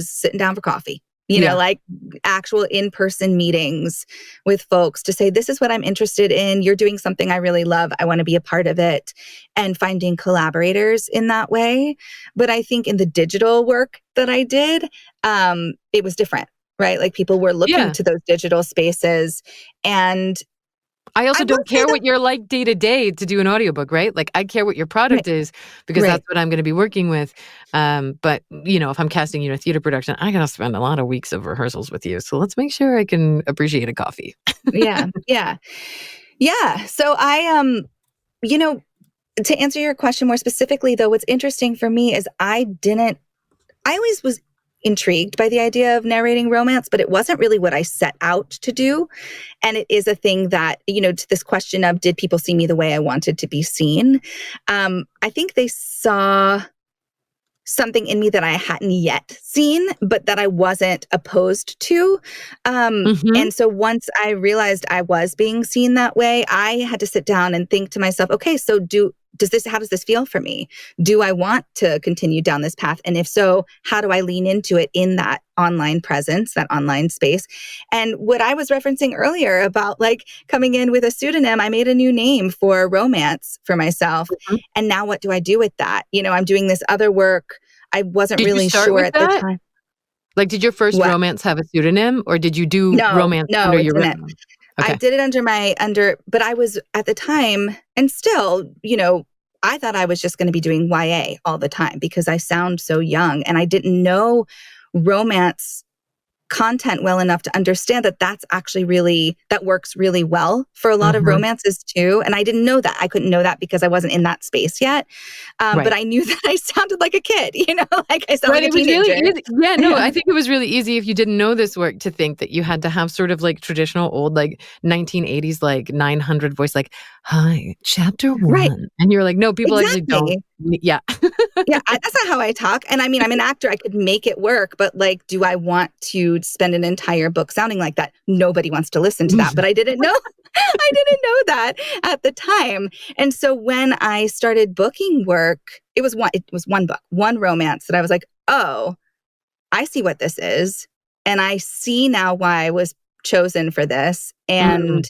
sitting down for coffee. You know, like actual in-person meetings with folks to say, this is what I'm interested in. You're doing something I really love. I want to be a part of it, and finding collaborators in that way. But I think in the digital work that I did, it was different, right? Like people were looking to those digital spaces. And I also don't care what you're like day to day to do an audiobook, right? Like I care what your product is because that's what I'm going to be working with. But you know, if I'm casting you in a theater production, I got to spend a lot of weeks of rehearsals with you. So let's make sure I can appreciate a coffee. Yeah. So I, you know, to answer your question more specifically though, what's interesting for me is I always was intrigued by the idea of narrating romance, but it wasn't really what I set out to do. And it is a thing that, you know, to this question of, did people see me the way I wanted to be seen? I think they saw something in me that I hadn't yet seen, but that I wasn't opposed to. And so once I realized I was being seen that way, I had to sit down and think to myself, okay, so how does this feel for me? Do I want to continue down this path? And if so, how do I lean into it in that online presence, that online space? And what I was referencing earlier about like coming in with a pseudonym, I made a new name for romance for myself. And now what do I do with that? You know, I'm doing this other work. I wasn't really sure at the time. Like, did your first romance have a pseudonym, or did you do romance under your name? Okay. I did it but I was at the time, and still, you know, I thought I was just going to be doing YA all the time because I sound so young, and I didn't know romance content well enough to understand that that works really well for a lot of romances too. And I didn't know that. I couldn't know that because I wasn't in that space yet. But I knew that I sounded like a kid, you know, like I sounded like a teenager. Really easy. I think it was really easy if you didn't know this work to think that you had to have sort of like traditional old, like 1980s, like 900 voice, like, hi, chapter 1. Right. And you're like, no, people actually don't. Yeah. That's not how I talk. And I mean, I'm an actor. I could make it work, but like, do I want to spend an entire book sounding like that? Nobody wants to listen to that, but I didn't know. I didn't know that at the time. And so when I started booking work, it was one book, one romance that I was like, oh, I see what this is. And I see now why I was chosen for this. And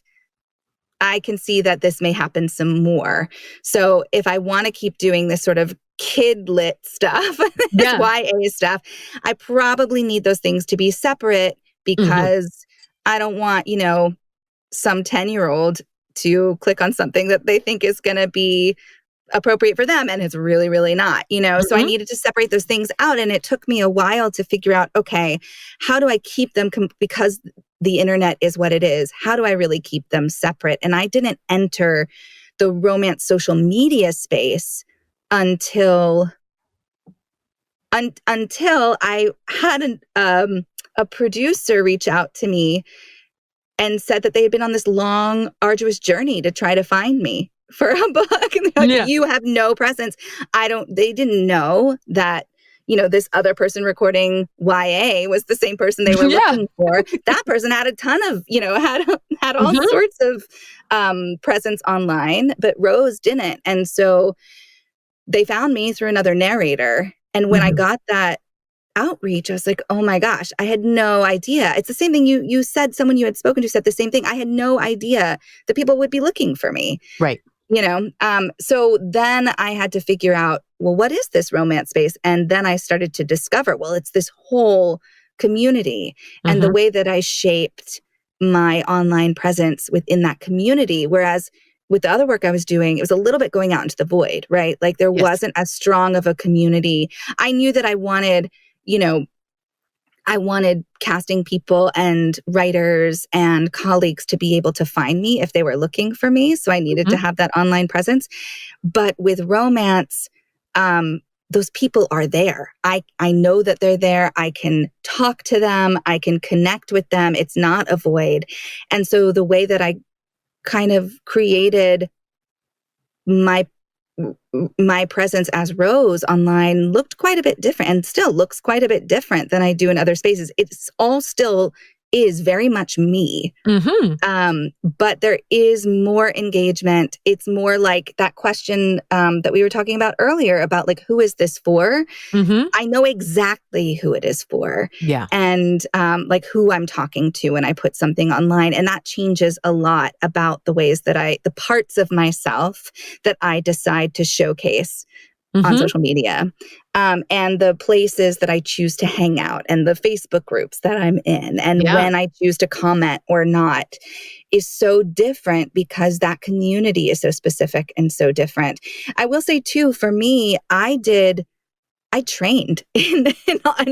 I can see that this may happen some more. So if I want to keep doing this sort of kid lit stuff, this YA stuff, I probably need those things to be separate because I don't want, you know, some 10-year-old to click on something that they think is going to be appropriate for them, and it's really, really not, you know? So I needed to separate those things out. And it took me a while to figure out, okay, how do I keep them because the internet is what it is? How do I really keep them separate? And I didn't enter the romance social media space until I had a producer reach out to me and said that they had been on this long, arduous journey to try to find me for a book. And they're like, you have no presence. They didn't know that, you know, this other person recording YA was the same person they were looking for. That person had a ton of, you know, had all sorts of presence online, but Rose didn't. And so they found me through another narrator. And when I got that outreach, I was like, oh my gosh, I had no idea. It's the same thing you said, someone you had spoken to said the same thing. I had no idea that people would be looking for me. Right. You know, so then I had to figure out, well, what is this romance space? And then I started to discover, well, it's this whole community. And the way that I shaped my online presence within that community, whereas with the other work I was doing, it was a little bit going out into the void, right? Like there wasn't as strong of a community. I knew that I wanted, you know, I wanted casting people and writers and colleagues to be able to find me if they were looking for me. So I needed to have that online presence. But with romance, those people are there. I know that they're there. I can talk to them. I can connect with them. It's not a void. And so the way that I kind of created my presence as Rose online looked quite a bit different, and still looks quite a bit different than I do in other spaces. It's all still is very much me. But there is more engagement. It's more like that question that we were talking about earlier about like, who is this for? I know exactly who it is for. Yeah. And like who I'm talking to when I put something online. And that changes a lot about the ways that the parts of myself that I decide to showcase on social media, and the places that I choose to hang out, and the Facebook groups that I'm in, and when I choose to comment or not is so different because that community is so specific and so different. I will say too, for me, I trained in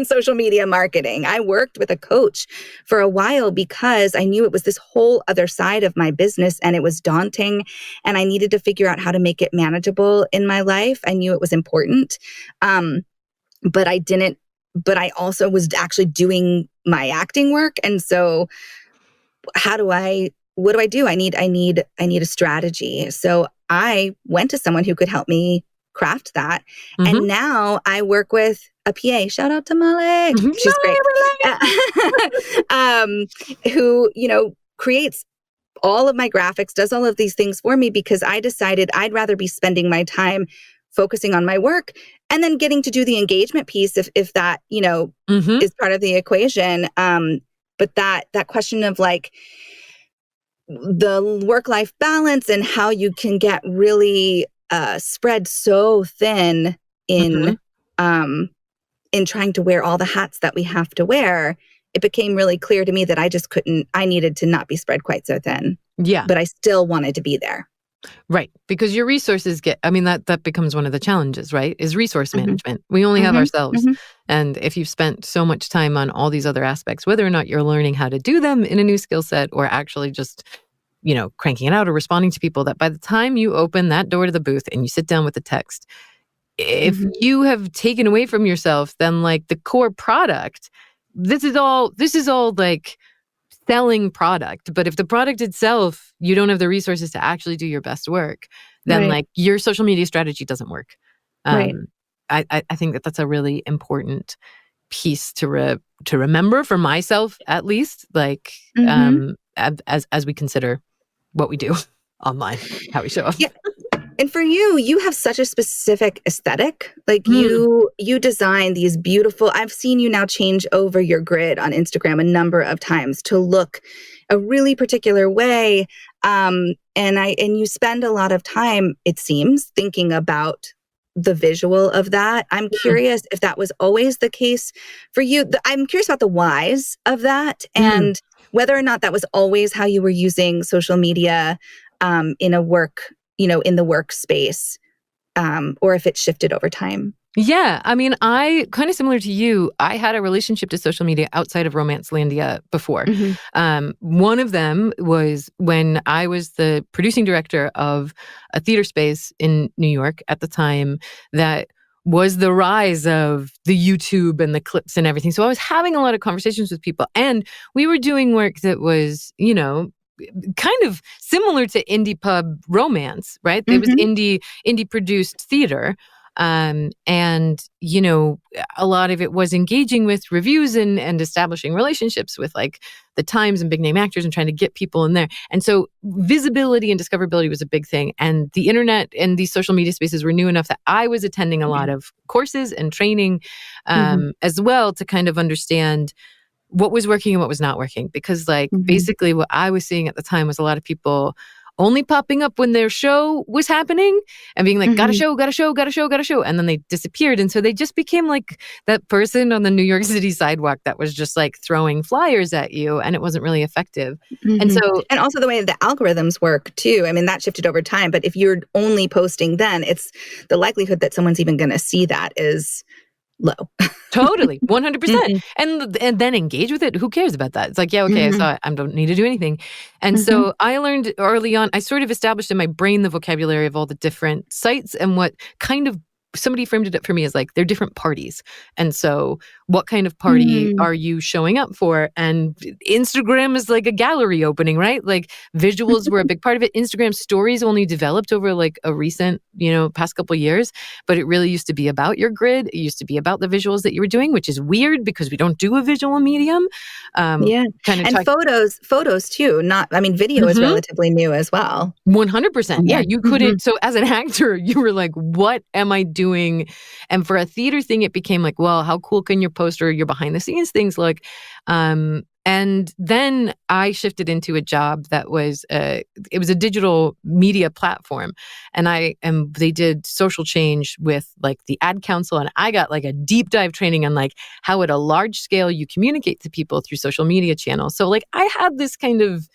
social media marketing. I worked with a coach for a while because I knew it was this whole other side of my business, and it was daunting, and I needed to figure out how to make it manageable in my life. I knew it was important. But I also was actually doing my acting work. And so what do I do? I need a strategy. So I went to someone who could help me craft that. And now I work with a PA. Shout out to Malik. She's great. Who, creates all of my graphics, does all of these things for me, because I decided I'd rather be spending my time focusing on my work and then getting to do the engagement piece if that, is part of the equation. But that question of like the work-life balance and how you can get really spread so thin in trying to wear all the hats that we have to wear, it became really clear to me that I needed to not be spread quite so thin. Yeah. But I still wanted to be there. Right. Because your resources that becomes one of the challenges, right? Is resource management. We only have ourselves. And if you've spent so much time on all these other aspects, whether or not you're learning how to do them in a new skill set or actually just cranking it out or responding to people, that by the time you open that door to the booth and you sit down with the text, if you have taken away from yourself, then like the core product, this is all like selling product. But if the product itself, you don't have the resources to actually do your best work, then like your social media strategy doesn't work. I think that's a really important piece to remember for myself, at least, like as we consider what we do online, how we show up. Yeah. And for you have such a specific aesthetic. Like you design these beautiful, I've seen you now change over your grid on Instagram a number of times to look a really particular way. And you spend a lot of time, it seems, thinking about the visual of that. I'm curious if that was always the case for you. I'm curious about the whys of that and whether or not that was always how you were using social media in a work, in the workspace, or if it shifted over time. Yeah. I mean, I kind of similar to you, I had a relationship to social media outside of Romancelandia before. One of them was when I was the producing director of a theater space in New York at the time that was the rise of the YouTube and the clips and everything. So I was having a lot of conversations with people, and we were doing work that was, kind of similar to indie pub romance, right? It was indie produced theater. And, a lot of it was engaging with reviews and establishing relationships with like the Times and big name actors and trying to get people in there. And so visibility and discoverability was a big thing. And the internet and these social media spaces were new enough that I was attending a lot of courses and training as well to kind of understand what was working and what was not working. Because basically what I was seeing at the time was a lot of people only popping up when their show was happening and being like, got a show. And then they disappeared. And so they just became like that person on the New York City sidewalk that was just like throwing flyers at you, and it wasn't really effective. And also the way the algorithms work too. I mean, that shifted over time, but if you're only posting then, it's the likelihood that someone's even going to see that is low. Totally, 100%. And then engage with it. Who cares about that? It's like, yeah, okay, I saw it. I don't need to do anything. And so I learned early on, I sort of established in my brain the vocabulary of all the different sites and what kind of, somebody framed it up for me as like, they're different parties. And so what kind of party are you showing up for? And Instagram is like a gallery opening, right? Like visuals were a big part of it. Instagram stories only developed over like a recent, past couple years, but it really used to be about your grid. It used to be about the visuals that you were doing, which is weird because we don't do a visual medium. And photos too. Video is relatively new as well. 100%. Yeah, you couldn't. So as an actor, you were like, what am I doing? And for a theater thing, it became like, well, how cool can your poster, your behind the scenes things look? And then I shifted into a job that was, it was a digital media platform. And they did social change with like the ad council. And I got like a deep dive training on like how at a large scale you communicate to people through social media channels. So like I had this kind of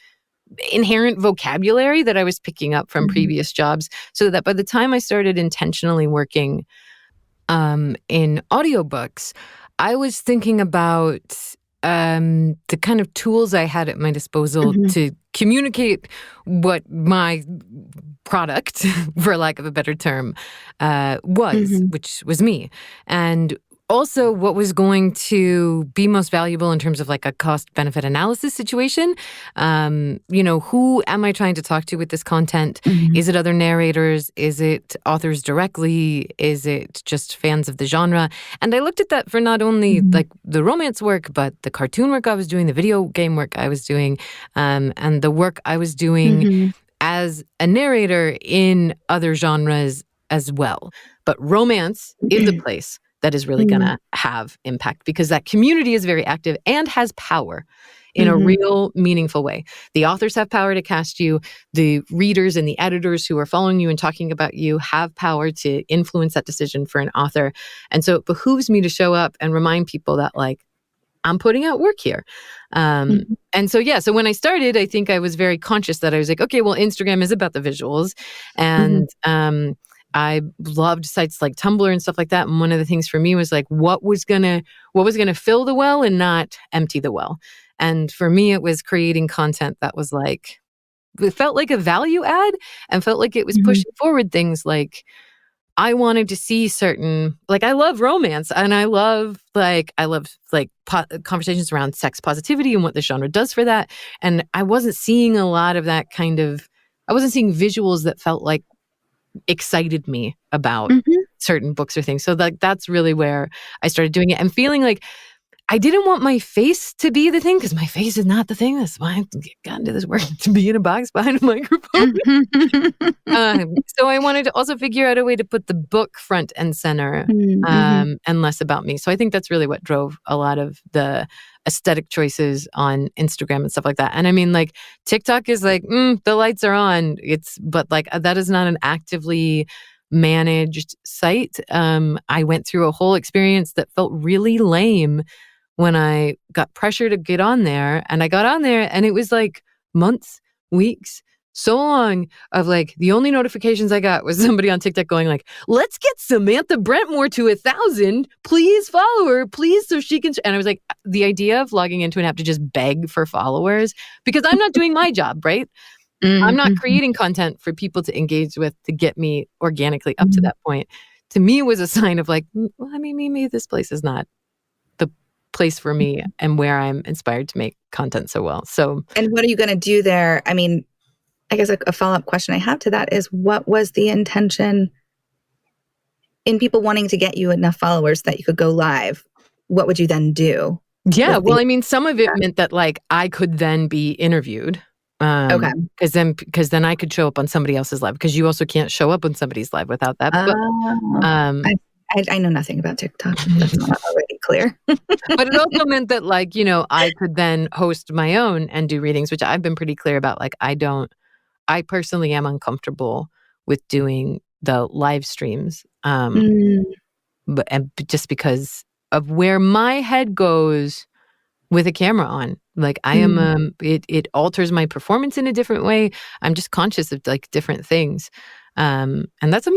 inherent vocabulary that I was picking up from previous jobs, so that by the time I started intentionally working in audiobooks, I was thinking about the kind of tools I had at my disposal to communicate what my product, for lack of a better term, was, which was me. And also what was going to be most valuable in terms of like a cost-benefit analysis situation. Who am I trying to talk to with this content? Is it other narrators? Is it authors directly? Is it just fans of the genre? And I looked at that for not only like the romance work, but the cartoon work I was doing, the video game work I was doing, and the work I was doing as a narrator in other genres as well. But romance is a place that is really going to have impact because that community is very active and has power in a real meaningful way. The authors have power to cast you. The readers and the editors who are following you and talking about you have power to influence that decision for an author. And so it behooves me to show up and remind people that like, I'm putting out work here. And so when I started, I think I was very conscious that I was like, okay, well, Instagram is about the visuals. And I loved sites like Tumblr and stuff like that. And one of the things for me was like, what was gonna fill the well and not empty the well? And for me, it was creating content that was like, it felt like a value add and felt like it was pushing forward things like, I wanted to see certain, like I love romance and I love conversations around sex positivity and what the genre does for that. And I wasn't seeing a lot of that I wasn't seeing visuals that felt like excited me about certain books or things. So that's really where I started doing it and feeling like I didn't want my face to be the thing because my face is not the thing. That's why I got into this work to be in a box behind a microphone. So I wanted to also figure out a way to put the book front and center and less about me. So I think that's really what drove a lot of the aesthetic choices on Instagram and stuff like that. And I mean, like TikTok is like, the lights are on. But like that is not an actively managed site. I went through a whole experience that felt really lame when I got pressure to get on there. And I got on there and it was like months, weeks, so long of like, the only notifications I got was somebody on TikTok going like, let's get Samantha Brentmore to 1,000. Please follow her, please, so she can. And I was like, the idea of logging into an app to just beg for followers, because I'm not doing my job, right? I'm not creating content for people to engage with to get me organically up to that point. To me, was a sign of like, well, I mean, maybe this place is not the place for me and where I'm inspired to make content so well. So, and what are you going to do there? I mean, I guess a follow-up question I have to that is, what was the intention in people wanting to get you enough followers that you could go live? What would you then do? Yeah, well, I mean, some of it meant that like I could then be interviewed. Okay. Because then I could show up on somebody else's live, because you also can't show up on somebody's live without that. I know nothing about TikTok. That's not already clear. But it also meant that like, I could then host my own and do readings, which I've been pretty clear about. Like, I personally am uncomfortable with doing the live streams. But just because of where my head goes with a camera on. Like I am, it alters my performance in a different way. I'm just conscious of like different things. And that's a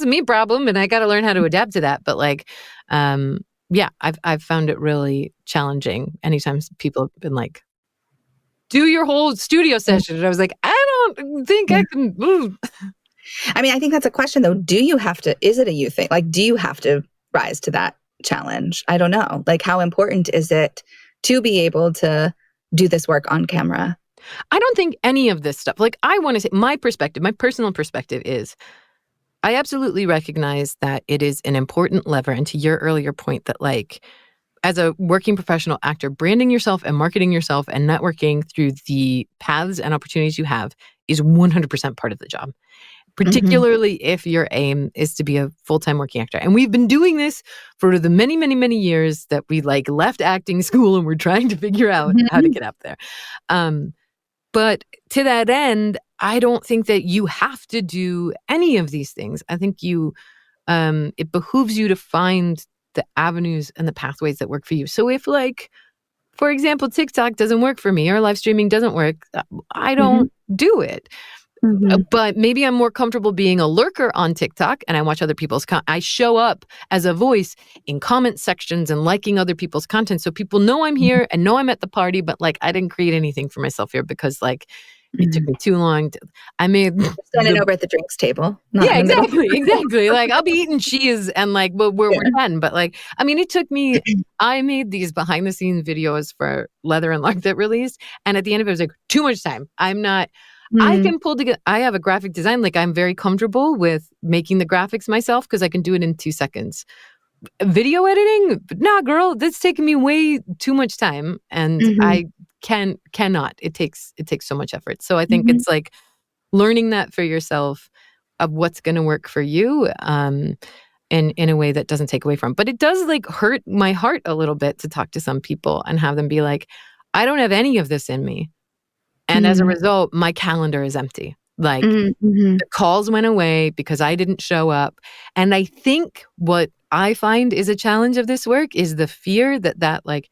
me problem, and I got to learn how to adapt to that. But like, I've found it really challenging anytime people have been like, do your whole studio session. And I was like, I don't think I can. Ooh. I mean, I think that's a question though. Is it a you thing? Like, do you have to rise to that challenge? I don't know. Like, how important is it to be able to do this work on camera? I don't think any of this stuff, like I want to say my personal perspective is I absolutely recognize that it is an important lever. And to your earlier point that like, as a working professional actor, branding yourself and marketing yourself and networking through the paths and opportunities you have is 100% part of the job, particularly if your aim is to be a full-time working actor. And we've been doing this for the many, many, many years that we like left acting school and we're trying to figure out how to get up there. But to that end, I don't think that you have to do any of these things. I think it behooves you to find the avenues and the pathways that work for you. So if like, for example, TikTok doesn't work for me or live streaming doesn't work, I don't do it. But maybe I'm more comfortable being a lurker on TikTok and I watch other people's I show up as a voice in comment sections and liking other people's content. So people know I'm here and know I'm at the party, but like I didn't create anything for myself here because like it took me too long. I made standing over at the drinks table. Yeah, exactly. Like I'll be eating cheese and like, well, we're done. But like, I mean, it took me, I made these behind the scenes videos for Leather and Luck that released. And at the end of it, it was like too much time. I can pull together, I have a graphic design. Like I'm very comfortable with making the graphics myself because I can do it in 2 seconds. Video editing? Nah, girl, that's taking me way too much time. And I cannot. It takes so much effort. So I think it's like learning that for yourself of what's going to work for you in a way that doesn't take away from. But it does like hurt my heart a little bit to talk to some people and have them be like, I don't have any of this in me. And as a result, my calendar is empty. Like the calls went away because I didn't show up. And I think what I find is a challenge of this work is the fear that like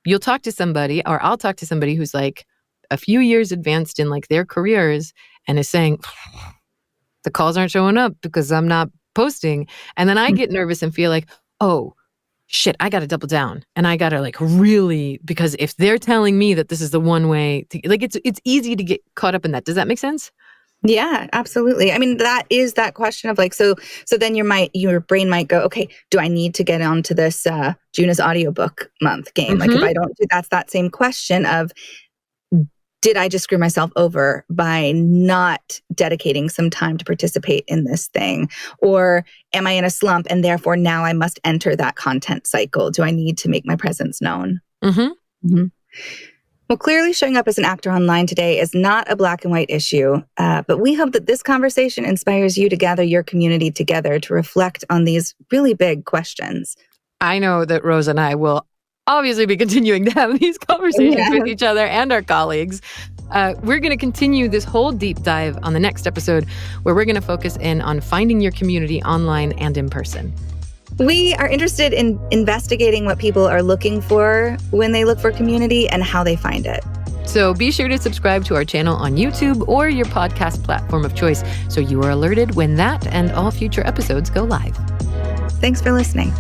you'll talk to somebody or I'll talk to somebody who's like a few years advanced in like their careers and is saying, the calls aren't showing up because I'm not posting. And then I get nervous and feel like, oh, shit, I got to double down. And I got to like really, because if they're telling me that this is the one way to, like, it's easy to get caught up in that. Does that make sense? Yeah, absolutely. I mean, that is that question of like, so then your brain might go, okay, do I need to get onto this June is audiobook month game? Like if I don't do, that's that same question of, did I just screw myself over by not dedicating some time to participate in this thing? Or am I in a slump and therefore now I must enter that content cycle? Do I need to make my presence known? Well, clearly showing up as an actor online today is not a black and white issue, but we hope that this conversation inspires you to gather your community together to reflect on these really big questions. I know that Rose and I will obviously be continuing to have these conversations with each other and our colleagues. We're going to continue this whole deep dive on the next episode where we're going to focus in on finding your community online and in person. We are interested in investigating what people are looking for when they look for community and how they find it. So be sure to subscribe to our channel on YouTube or your podcast platform of choice so you are alerted when that and all future episodes go live. Thanks for listening.